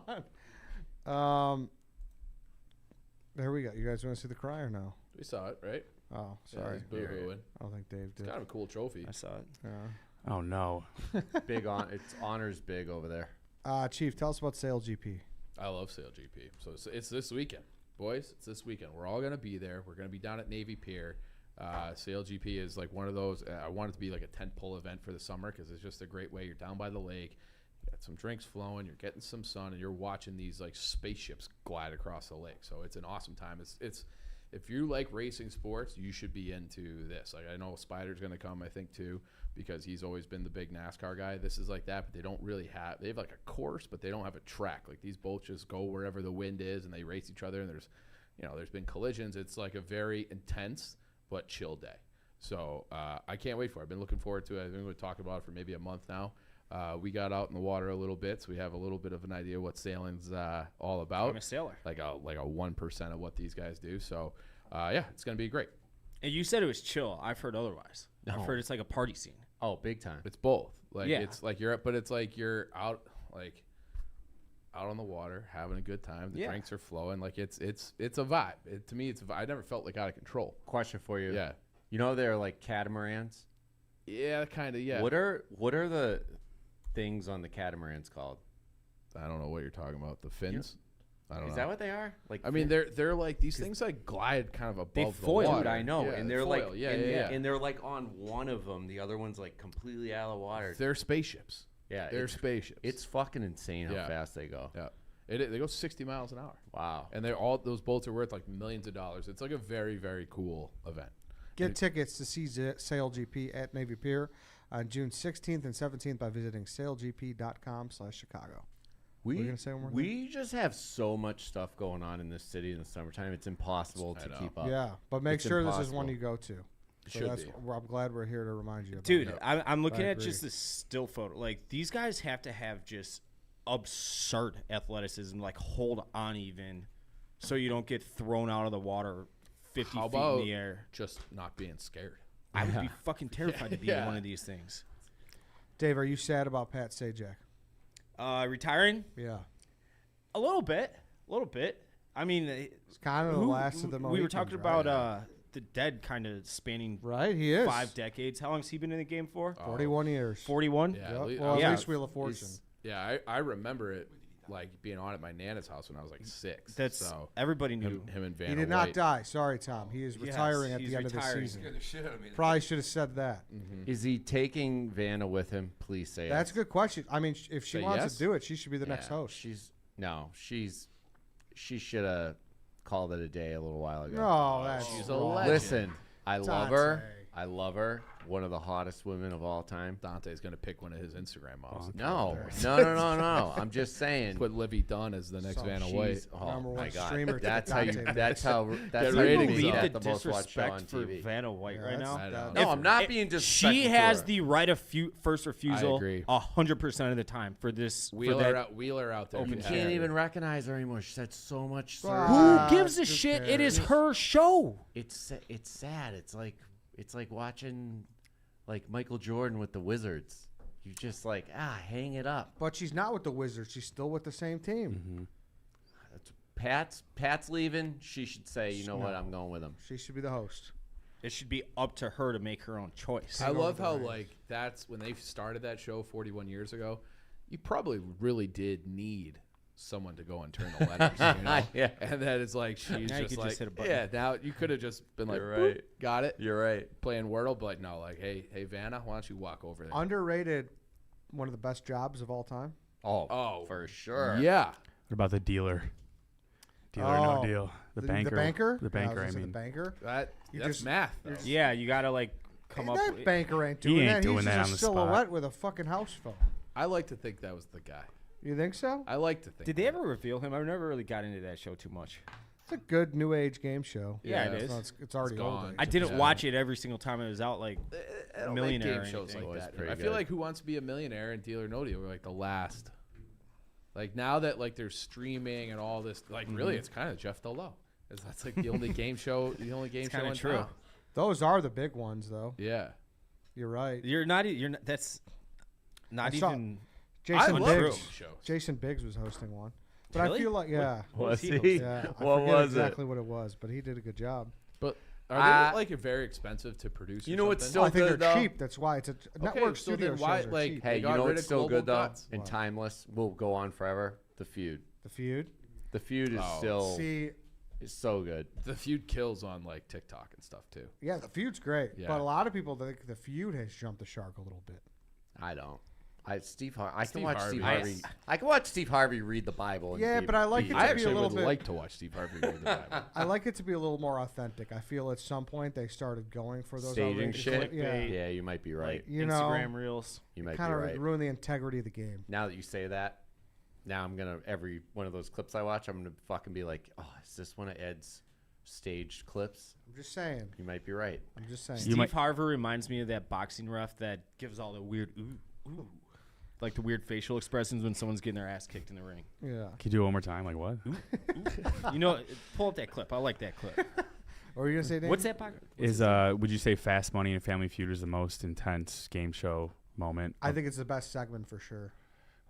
on. There we go. You guys want to see the cry or no? We saw it, right? Oh, Yeah, sorry. boo-hooing. I don't think Dave It's did. kind of a cool trophy. I saw it. Yeah. Oh no. Big on. It's honors big over there. Chief, tell us about SailGP. I love SailGP. So it's this weekend, boys. It's this weekend. We're all gonna be there. We're gonna be down at Navy Pier. SailGP is like one of those. I want it to be like a tentpole event for the summer because it's just a great way. You're down by the lake, you got some drinks flowing, you're getting some sun, and you're watching these like spaceships glide across the lake. So it's an awesome time. It's if you like racing sports, you should be into this. Like I know Spider's gonna come, I think too, because he's always been the big NASCAR guy. This is like that, but they don't really have. They have like a course, but they don't have a track. Like these boats just go wherever the wind is, and they race each other. And there's been collisions. It's like a very intense but chill day. So I can't wait for it. I've been looking forward to it. I've been talking about it for maybe a month now. We got out in the water a little bit, so we have a little bit of an idea what sailing's all about. I'm a sailor. Like a 1% of what these guys do. So yeah, it's gonna be great. And you said it was chill. I've heard otherwise. I've heard it's like a party scene. Oh, big time. It's both. Like Yeah. it's like you're out on the water having a good time. The Yeah. drinks are flowing. Like it's a vibe. To me, it's a vibe. I never felt like out of control. Question for you. Yeah. You know they're like catamarans. Yeah, kind of. Yeah. What are the things on the catamarans called? I don't know what you're talking about. The fins. I don't know. Is that what they are? Like I mean, they're like these things like glide kind of above they the foil. water. Dude, I know, Yeah, and they're foil. like, yeah, and they're like on one of them. The other one's like completely out of the water. They're spaceships. Yeah, they're spaceships. It's fucking insane how Yeah. fast they go. Yeah. They go 60 miles an hour. Wow. And those boats are worth like millions of dollars. It's like a very, very cool event. Get tickets to see SailGP at Navy Pier on June 16th and 17th by visiting sailgp.com/Chicago. What were you gonna say one more thing? We just have so much stuff going on in this city in the summertime. It's impossible to keep up. Yeah, but make It's sure this is one impossible. you go to. So Should that's be. I'm glad we're here to remind you about Dude, it. I'm looking I at agree. just this still photo. Like these guys have to have just absurd athleticism, like hold on even, so you don't get thrown out of the water 50 How feet about in the air. just not being scared? I would be fucking terrified to be in one of these things. Dave, are you sad about Pat Sajak? Retiring? Yeah. A little bit. I mean, It's kind of the last of the we were Mohicans, talking right? about the dead kind of spanning Right, he is. 5 decades. How long has he been in the game for? 41 years. 41? Yeah. Yep. at lea- Well, at Yeah. least Wheel of Fortune. Yeah, I remember it like being on at my Nana's house when I was like 6. That's so everybody knew. him and Vanna He did not White. die. Sorry, Tom. He is Yes, retiring at he's the end of retiring. the season. Probably should have said that. Is he taking Vanna with him? Please say That's yes. a good question. I mean, if she Say wants yes? to do it, she should be the next Yeah, host. She should have called it a day a little while ago. No, that's she's a wrong. legend. Listen, I love her. Dante. I love her. One of the hottest women of all time. Dante's gonna pick one of his Instagram models. and No, put it there. no. I'm just saying. Put Livy Dunn as the next Some Vanna she's- White. Oh Number my one God. streamer to That's the how you. Dante That's how. That's Get how you ratings believe up. that the the most watched show on disrespect for TV. Vanna White Yeah, right that's- now. I know. No, I'm not If being disrespectful. She to has her. the right of first refusal agree. 100% of the time for this. Wheeler out there. You if can't have even it. recognize her anymore. She said so much. Ah, Who gives a who shit? It cares? is her show. It's sad. It's like watching like Michael Jordan with the Wizards. You just like hang it up. But she's not with the Wizards. She's still with the same team. Pat's leaving. She should say, you know what, I'm going with him. She should be the host. It should be up to her to make her own choice. I love how like that's when they started that show 41 years ago. You probably really did need someone to go and turn the letters, you know? Yeah. And then it's like she's Now you just could like, just hit a button. yeah. Now you could have just been like, You're "Boop, right. got it, You're right. playing Wordle, but like no, like hey Vanna, why don't you walk over there? Underrated, one of the best jobs of all time. Oh, for sure. Yeah, What about the dealer? Dealer or no Oh, deal? The banker. The banker? The banker, I I was gonna say mean. the banker. that's just- math. though. Yeah, you gotta like come up. That with, banker ain't He doing ain't that. doing He's that just on a the spot. silhouette with a fucking house phone. I like to think that was the guy. You think so? I like to think. Did they ever reveal him? I never really got into that show too much. It's a good new age game show. Yeah, it Yeah, is. So it's already gone. old. I didn't Yeah. watch it every single time it was out. Like I don't Millionaire like or game shows anything. like Always that. pretty I feel good. like Who Wants to Be a Millionaire and Deal or No Deal were like the last. Like now that like there's streaming and all this, like really, it's kind of Jeff DeLow. That's like the only game show, the only game It's show kinda in true. town. Those are the big ones, though. Yeah, You're right. you're not. You're not. That's not I saw- even. Jason I love Biggs. game shows. Jason Biggs was hosting one, but Really? I feel like Was Was he he? hosting? yeah, I What forget was exactly what it was, but he did a good job. But Are they like very expensive to produce? You or know what's something? still I think good, they're though? cheap. That's why it's a network Okay, so studio then why shows are like cheap. Hey, they you got know rid what's of still good, Global though? Guts. And timeless, will go on forever? The Feud. The Feud. The Feud is still See, is so good. The Feud kills on like TikTok and stuff too. yeah, the Feud's great, Yeah. but a lot of people think the Feud has jumped the shark a little bit. I don't. I can Steve watch Harvey. Steve Harvey. I can watch Steve Harvey read the Bible. And Yeah, be- but I like be- it I to be a actually little would bit. like to watch Steve Harvey read the Bible. I like it to be a little more authentic. I feel at some point they started going for those staging outrageous shit. Yeah, Yeah, you might be right. you Instagram know, reels. You might be kind of right. ruin the integrity of the game. Now that you say that, now I'm gonna every one of those clips I watch, I'm gonna fucking be like, oh, is this one of Ed's staged clips? I'm just saying. You might be right. I'm just saying. Steve Harvey reminds me of that boxing ref that gives all the weird ooh, like the weird facial expressions when someone's getting their ass kicked in the ring. Yeah. Can you do it one more time? Like what? You know, pull up that clip. I like that clip. Or are you gonna say Dave? What's that? Would you say Fast Money and Family Feud is the most intense game show moment? I think it's the best segment for sure.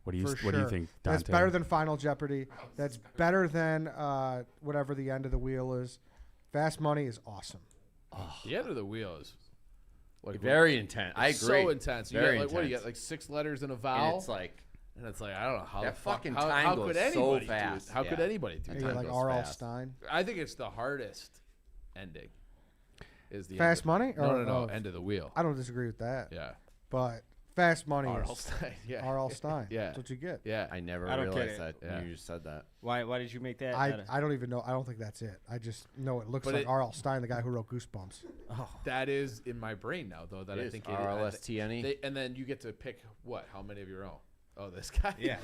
What do you For What do you sure. think, Dante? That's better than Final Jeopardy. That's better than whatever the end of the wheel is. Fast Money is awesome. The end of the wheel is like Very intense. I it's agree. So intense. You Very got, like, what do you intense. got? Like 6 letters in a vowel. And it's like I don't know how that the fuck, fucking how, time how goes could so anybody fast. do it? How could Yeah. anybody do That that? Yeah, time like goes R.L. fast. Stein. I think it's the hardest ending. Is the Fast end of, Money? No, Or- no, no. or- End of the wheel. I don't disagree with that. Yeah. But Fast Money R.L. is Stein. Yeah. R.L. Stein. Yeah. That's what you get. Yeah. I never I don't get realized it. that Yeah. you just said that. Why did you make that? I don't even know. I don't think that's it. I just know it looks But like it- R.L. Stein, the guy who wrote Goosebumps. That is in my brain now, though. That It I is think RLSTNE. And then you get to pick how many of your own. Oh, this guy. Yeah.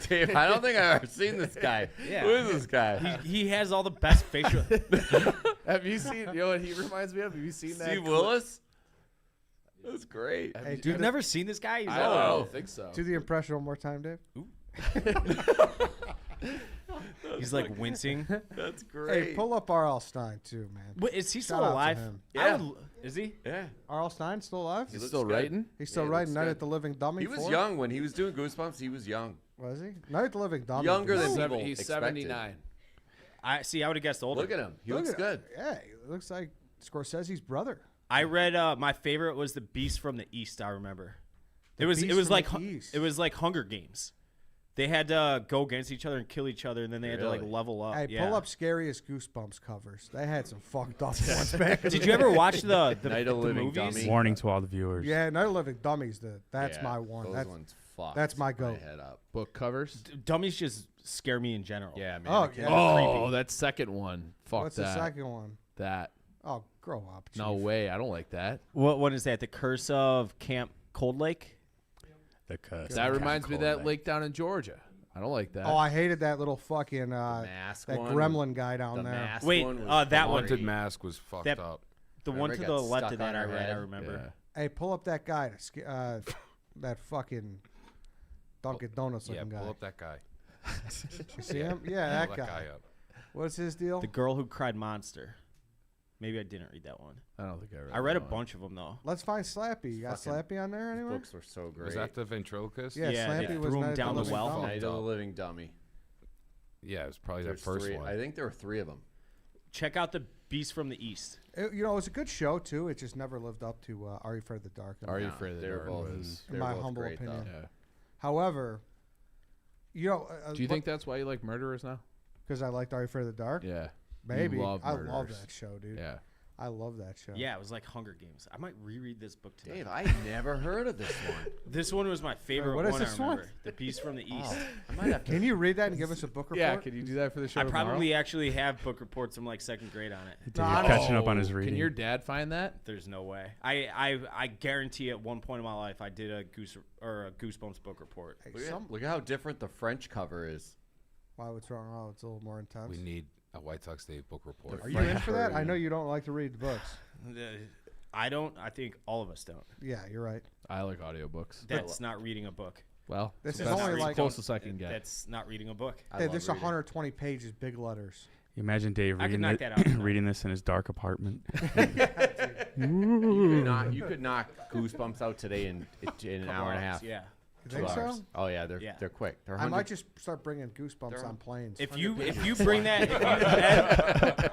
Dave, I don't think I've ever seen this guy. Yeah. Who is this guy? He has all the best facial. Have you seen? You know what he reminds me of? Have you seen that? Steve clip? Willis? That's great. Have Hey, you- do You've the- never seen this guy? He's I don't think so. Do the impression one more time, Dave. He's like wincing. That's great. Hey, pull up R.L. Stein too, man. Wait, is he Shout still out to alive? him. Yeah. Is he? Yeah. R.L. Stein still alive? He's looks still good. writing. He's still Yeah, he writing looks Night good. at the Living Dummy. He was 4? young when he was doing Goosebumps. He was young. Was he? Night at the Living Dummy. Younger dude. than He's people He's expected. 79. I see. I would have guessed older. Look at him. He Look looks at- good. Yeah, he looks like Scorsese's brother. I read my favorite was the Beast from the East. I remember. The Beast It was from like the East. it was like Hunger Games. They had to go against each other and kill each other, and then they had to like Really? level up. Hey, yeah. pull up scariest Goosebumps covers. They had some fucked up ones back. in Did the you ever day. watch the Night of the Living movies? Dummy. Warning to all the viewers. Yeah, Night of the Living Dummies. That's Yeah, my one. Those That's ones fucked that's my goat. head up. Book covers. Dummies just scare me in general. Yeah, man. Oh, I can't- yeah. Oh, that second one. Fuck What's that. the second one? That. Oh, grow up. No Chief. way. I don't like that. What one is that? The Curse of Camp Cold Lake. The cuss. That reminds me of that Lake. lake down in Georgia. I don't like that. Oh, I hated that little fucking mask that one. gremlin guy down The there. mask Wait, one was that one. Haunted Mask was fucked That- up. The Remember one it to got the left stuck of that on I her read. I head? remember. Hey, pull up that guy. That fucking Dunkin' Donuts Yeah, looking pull guy. up that guy. You see him? Yeah, Pull that guy. up. What's his deal? The Girl Who Cried Monster. Maybe I didn't read that one. I don't think I read. I read a that one. bunch of them though. Let's find Slappy. You got Fucking- Slappy on there These anywhere? books were so great. Was that the ventriloquist? Yeah, Yeah, they Slappy was threw him Night at down the Living well. Dummy. Night of the Living Dummy. Yeah, it was probably There's that first three. one. I think there were 3 of them. Check out the Beast from the East. It was a good show too. It just never lived up to Are You Afraid of the Dark? Are you No, afraid of the they were dark? both- Was, In they were my both humble great, though. opinion. yeah. However, Do you think that's why you like murderers now? because I liked Are You Afraid of the Dark? Yeah. Maybe. love I love murderers. that show, dude. Yeah. I love that show. Yeah, it was like Hunger Games. I might reread this book tonight. Dave, I never heard of this one. This one was my favorite what is one. this I one? remember. The Beast from the East. Oh, I might have to. Can you read that and give us a book report? Yeah. Can you do that for the show I tomorrow? probably actually have book reports from like 2nd grade on it. Dude, you're catching up on his Oh, reading. Can your dad find that? There's no way. I guarantee at one point in my life I did a Goosebumps book report. Hey, Look at how different the French cover is. Why? What's wrong? Oh, it's a little more intense. We need a White Sox Day book report. Are you in for that? I know you don't like to read books. I don't. I think all of us don't. Yeah, you're right. I like audiobooks. That's not reading a book. Well, This is that's only as like close as I can get. That's not reading a book. I Hey, love this is reading. 120 pages, big letters. You imagine Dave I could reading, knock that out tonight. reading this in his dark apartment. You could knock Goosebumps out today in an hour and a half. Yeah. You think 2 so? hours. Oh yeah, they're quick. They're I 100 might just start bringing Goosebumps on planes. If you 100%. bring that,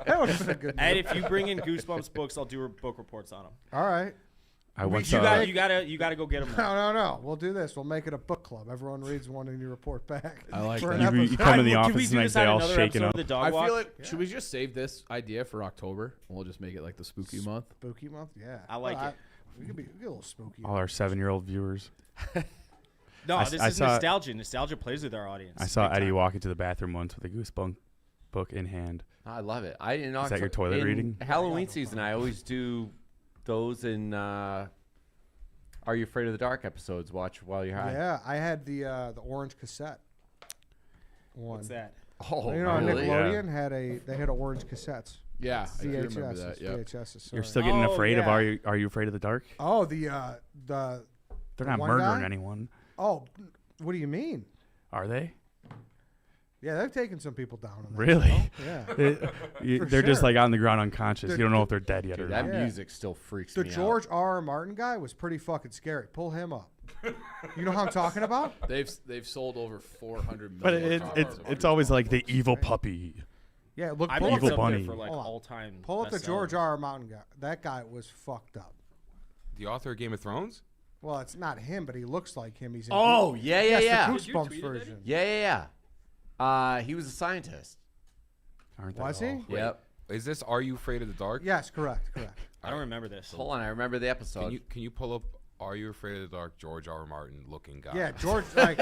That would've been a good Ed, move. if you bring in Goosebumps books, I'll do book reports on them. All right. You gotta go get them. No. We'll do this. We'll make it a book club. Everyone reads one and you report back. I like for that. an You episode. come in the Can we office do the this next day on all another shaken episode up. of the Dog I Walk? feel like should we just save this idea for October and we'll just make it like the spooky month? Spooky month? Yeah. I like it. We could get a little spooky. All our 7-year-old viewers. No, I this s- is I saw- nostalgia. Nostalgia plays with our audience. I saw Big Eddie time. walk into the bathroom once with a Goosebump book in hand. I love it. Is that your toilet in reading? Halloween season, I always do those in Are You Afraid of the Dark episodes. Watch while you're high. Yeah, I had the orange cassette. One. What's that? Oh, You know, really? Nickelodeon had orange cassettes. Yeah, I do remember VHS. that. Yep. VHS. You're still getting Oh, afraid of yeah. Are You Afraid of the Dark? Oh, the They're not one murdering guy? anyone, Oh, what do you mean? are they? Yeah, they've taken some people down. On that Really? show. Yeah. They're just sure. like on the ground unconscious. You don't know if they're dead yet or Dude, not. that Yeah. music still freaks The me George out. R. Martin guy was pretty fucking scary. Pull him up. You know how I'm talking about? They've sold over 400 But million. it's always like the evil puppy. Yeah, look. I Pull think up it's Evil up Bunny. there for like Hold on. all time. Pull up the George R. R. Mountain guy. That guy was fucked up. The author of Game of Thrones? Well, it's not him, but he looks like him. He's in Oh, yeah, yeah, Yes, yeah. the Goosebumps version. Yeah. He was a scientist. Aren't they Was all? he? Yep. Is this Are You Afraid of the Dark? Yes, correct. I don't remember this. Hold on, I remember the episode. Can you pull up Are You Afraid of the Dark George R. R. Martin looking guy? Yeah, George, like,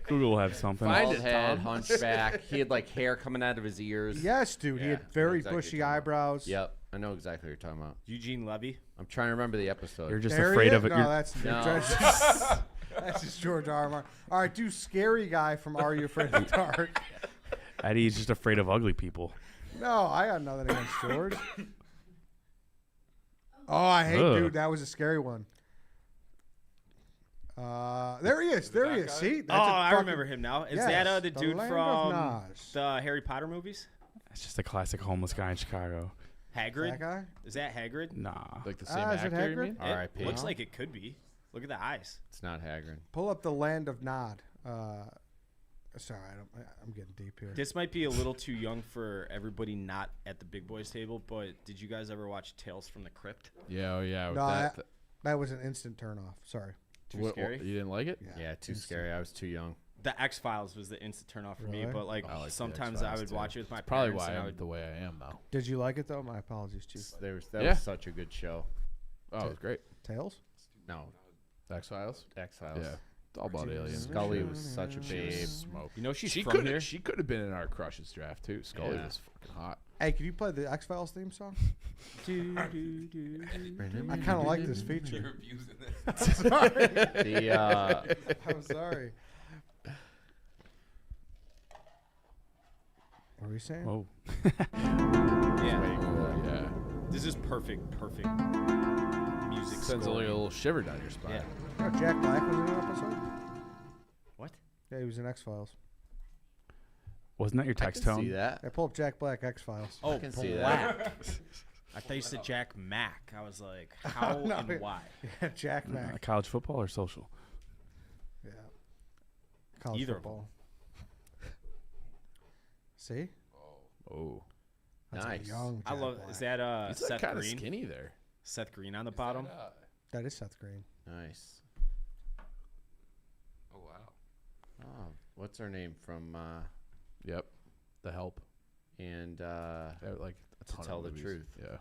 Google will have something. Find it, head, hunchback. He had like hair coming out of his ears. yes, dude. He Yeah, had I know very exactly what bushy you're talking about. eyebrows. Yep, I know exactly what you're talking about. Eugene Levy. I'm trying to remember the episode. You're just There he afraid is? of it. No, You're- that's just George R. R. Martin. All right, do scary guy from Are You Afraid of the Dark? Eddie's just afraid of ugly people. No, I got nothing against George. Oh, I hate, Ugh. dude. That was a scary one. There he is. There he is. See? That's I remember him now. Is Yes, that the the dude Land from of Naz. the Harry Potter movies? That's just a classic homeless guy in Chicago. Hagrid? That guy? Is that Hagrid? Nah. Like the same is it actor, you Hagrid? mean? It R.I.P. looks like it could be. Look at the eyes. It's not Hagrid. Pull up the Land of Nod. Sorry, I'm getting deep here. This might be a little too young for everybody not at the big boys table, but did you guys ever watch Tales from the Crypt? Yeah, oh yeah. With No, that, that was an instant turn off. Sorry. Too scary? You didn't like it? Yeah, too scary. I was too young. The X Files was the instant turn off for me, Really? but like I like the sometimes I X-Files, would too. watch it with my Probably parents. why and I I'm would, the way I am now. Did you like it though? My apologies, Chief. That Yeah. was such a good show. Oh, it was great. Tails? No, X Files. X Files. Yeah, it's all about aliens. Scully was such a babe. Smoke. You know she's She from could here. She could have been in our crushes draft too. Scully Yeah. was fucking hot. Hey, can you play the X Files theme song? I kind of like this feature. Sorry. The I'm sorry. What were you saying? Oh. Yeah, Oh, yeah. this is perfect music. Sends a scoring. little shiver down your spine. Yeah. You know Jack Black was in an episode? What? Yeah, he was in X Files. Wasn't that your I text can tone? see that. I pull up Jack Black X Files. Oh, I can see Black. that. I thought you said Jack Mack. I was like, how No, and why? Yeah, Jack Mack. College football or social? Yeah. College Either of football. See? Oh, That's Nice. A young I Jack love. Black. Is that he's like Seth kind of Green? skinny there. Seth Green on the bottom. That is Seth Green. Nice. Oh, wow. Oh, what's her name from? Yep. The Help. And Yeah, like a To ton of Tell the movies. Truth. Yeah.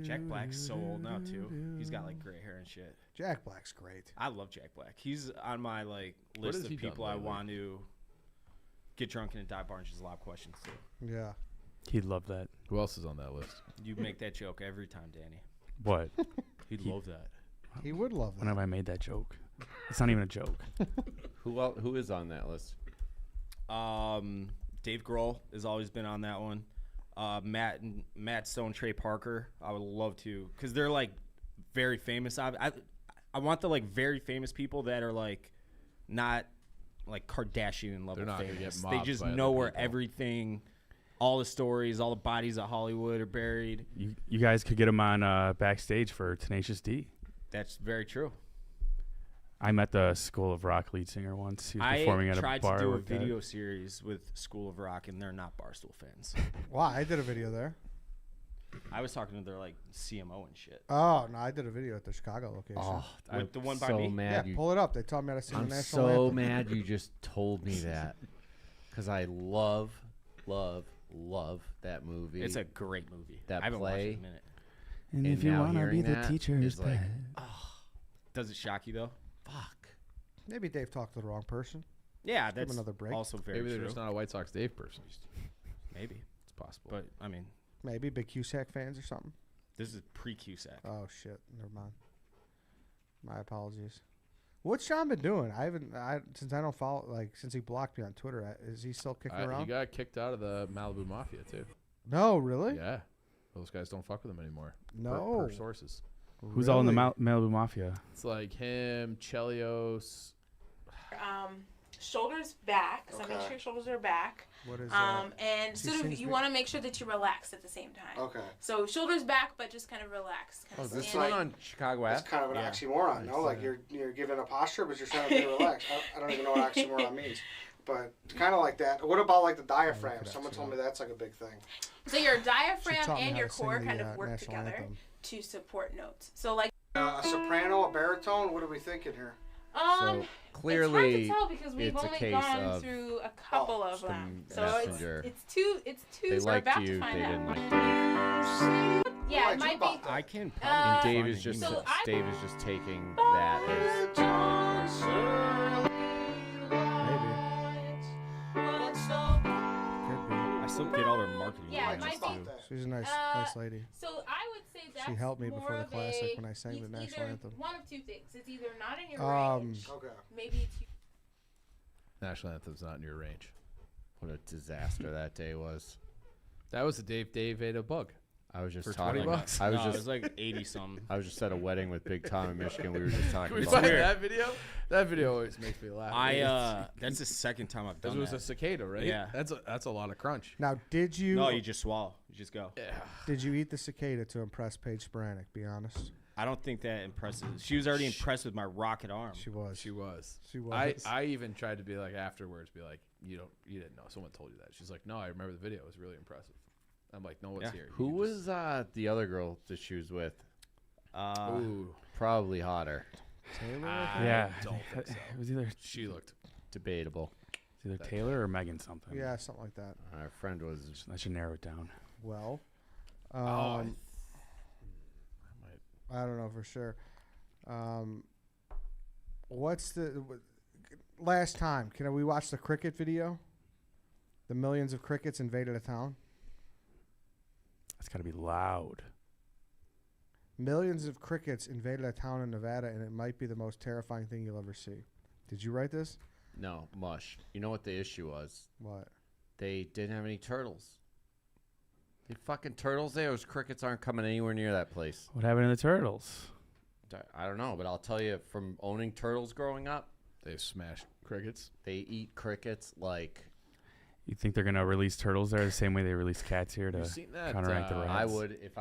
Jack Black's so old now too. He's got like gray hair and shit. Jack Black's great. I love Jack Black. He's on my like What list has of he done people I lately? want to get drunk in a dive bar and just lob questions to. Yeah. He'd love that. Who else is on that list? You make that joke every time, Danny. What? He'd love that. He would love that. When have I made that joke? It's not even a joke. who is on that list? Dave Grohl has always been on that one. Matt Stone, Trey Parker. I would love to, because they're like very famous. I want the like very famous people that are like not like Kardashian level They're not gonna famous. get They mobbed just by other know where people. everything, all the stories, all the bodies of Hollywood are buried. You guys could get him on backstage for Tenacious D. That's very true. I met the School of Rock lead singer once. He was performing I at a tried bar. to do a with that. video series with School of Rock, and they're not Barstool fans. Wow, I did a video there. I was talking to their like CMO and shit. Oh no, I did a video at the Chicago location. Oh, With I'm the one by so me? mad. Yeah, you, pull it up. They taught me how to sing I'm the national so anthem. mad you just told me that because I love that movie. It's a great movie. That I haven't watched it play. in a minute. And And if you now want to be hearing the that teacher's is like, pet. Does it shock you though? fuck. Maybe Dave talked to the wrong person. Yeah, Give him that's another break. also very Maybe they're true. just not a White Sox Dave person. Maybe, It's possible. but I mean, Maybe big Cusack fans or something. this is pre-Cusack. Oh shit, never mind. My apologies. What's Sean been doing? Since I don't follow, like, since he blocked me on Twitter. Is he still kicking He around? got kicked out of the Malibu Mafia too. No, really? Yeah, those guys don't fuck with him anymore. No. per sources. Who's all in the Really? Malibu Mafia? It's like him, Chelios. Shoulders back. So make Okay. sure your shoulders are back. What is And She sort of seems you to- want to make sure that you relax at the same time. Okay. So shoulders back, but just kind of relax. Kind Oh, of is this stand one on Chicago It's app? kind of an Yeah. oxymoron, no? Like you're giving a posture, but you're trying to be relaxed. I don't even know what oxymoron means, but it's kind of like that. What about like the diaphragm? Someone told me that's like a big thing. So your She diaphragm taught me and how your to sing core the, kind of work national together anthem. to support notes. So like A soprano, a baritone. What are we thinking here? So clearly, it's hard to tell because we've it's a only case gone of through a couple of them. So messenger. it's two. They So we're liked about you, to find they out. didn't like Yeah, it might be. I can. And Probably Dave find is an just email. Dave is just taking that as Could be. I still get all their marketing. Yeah, it emails, might be. too. She's a nice lady. So I would say that's She helped me more before the of classic a- when I sang the it's national either anthem. One of two things. It's either not in your Um, range. Okay. Maybe it's National Anthem's not in your range. what a disaster that day was. That was a Dave ate a bug. I was just For talking. 20 bucks? I was No, just it was like 80 something. I was just at a wedding with Big Tom in Michigan. We were just talking Can we about find that video? That video always makes me laugh. That's the second time I've Because done it was that. a cicada, right? Yeah. That's a lot of crunch. Now, did you? No, you just swallow. You just go. Yeah. Did you eat the cicada to impress Paige Sporanic? Be honest. I don't think that impresses. She was already impressed with my rocket arm. She was. She was. She was. I even tried to be like afterwards, be like, you didn't know. Someone told you that. She's like, no, I remember the video. It was really impressive. I'm like, no one's Yeah. here. who was the other girl that she was with. Ooh. Probably hotter. Taylor. Yeah. don't think so. It was either She looked. Debatable. Taylor or Megan something. Yeah, something like that. Our friend was. I should narrow it down. Well, I might. I don't know for sure. What's the last time? Can we watch the cricket video? The millions of crickets invaded a town. It's got to be loud. Millions of crickets invaded a town in Nevada, and it might be the most terrifying thing you'll ever see. Did you write this? No, mush. You know what the issue was? What? They didn't have any turtles. The fucking turtles there. Those crickets aren't coming anywhere near that place. What happened to the turtles? I don't know, but I'll tell you from owning turtles growing up, They've smashed crickets. they eat crickets like You think they're gonna release turtles there the same way they release cats here to You've seen that, counteract the rats? I would if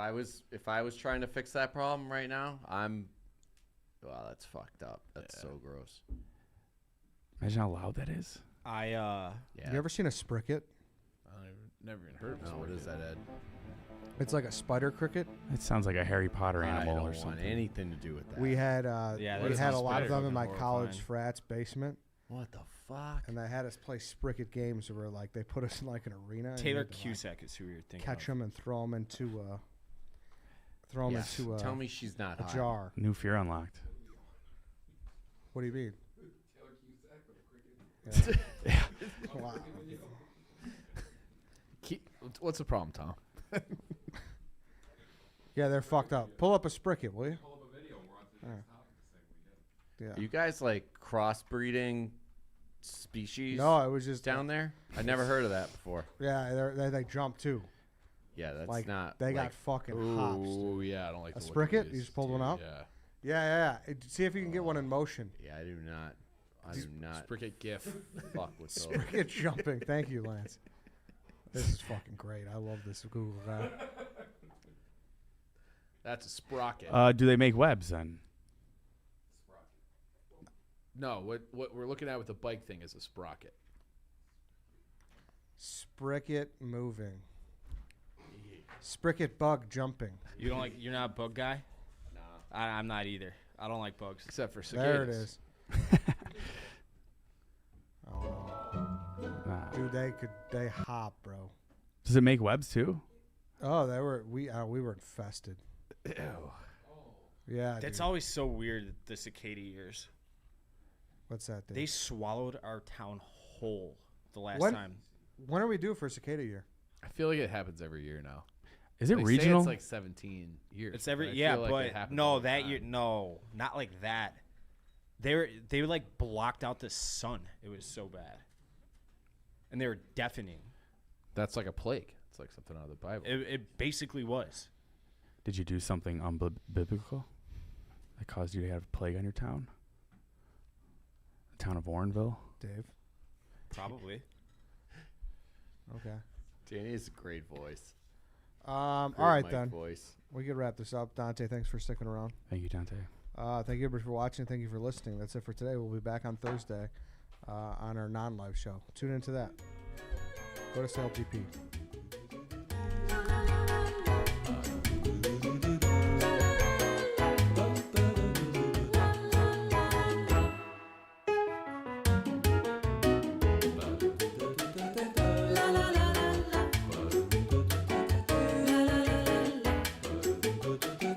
I was trying to fix that problem right now. Wow, that's fucked up. That's so gross. Imagine how loud that is. Yeah. You ever seen a spricket? I've never even heard of No, what is that, Ed? It's like a spider cricket. It sounds like a Harry Potter I animal don't or want something. anything to do with that. We had Yeah, we that had a sounds lot of better them in my than college horrifying. frat's basement, What the fuck? and they had us play spricket games where like they put us in like an arena. and you Taylor had to, like, Cusack is who you're thinking catch of. them and throw them into Yes. into Tell me she's not a hot. jar. New fear unlocked. What do you mean? Wow. What's the problem, Tom? Yeah, they're fucked up. Pull up a spricket, will you? Yeah. Are you guys like crossbreeding species? No, it was just down there. I never heard of that before. Yeah, they jump too. Yeah, that's like not. they got like, fucking hops. Oh yeah, I don't like A the look of spricket? these, You just pulled one dude. out? Yeah. Yeah. See if you can get one in motion. Yeah, I do not. I do not. Spricket gif. Fuck with those. Spricket jumping. Thank you, Lance. This is fucking great. I love this Google guy. That's a sprocket. Do they make webs then? No, what we're looking at with the bike thing is a sprocket. Sprocket moving. Sprocket bug jumping. You don't like? You're not a bug guy? No. I'm not either. I don't like bugs. Except for cicadas. There it is. Dude, they hop, bro. Does it make webs too? Oh, we were infested. Ew. Yeah, That's dude. always so weird. The cicada ears. What's that? Dude? They swallowed our town whole the last When- time. When are we due for cicada year? I feel like it happens every year now. Is it They regional? Say it's like 17 years. It's every but I yeah, feel like it but happens no, all the that time. year no, not like that. They like blocked out the sun. It was so bad, and they were deafening. That's like a plague. It's like something out of the Bible. It basically was. Did you do something unbiblical that caused you to have a plague on your town? The town of Warrenville? Dave? Probably. Okay. Danny has a great voice. All Great right, mic then. voice. We can wrap this up. Dante, thanks for sticking around. Thank you, Dante. Thank you everybody for watching. Thank you for listening. That's it for today. We'll be back on Thursday on our non-live show. Tune into that. Go to SailGP.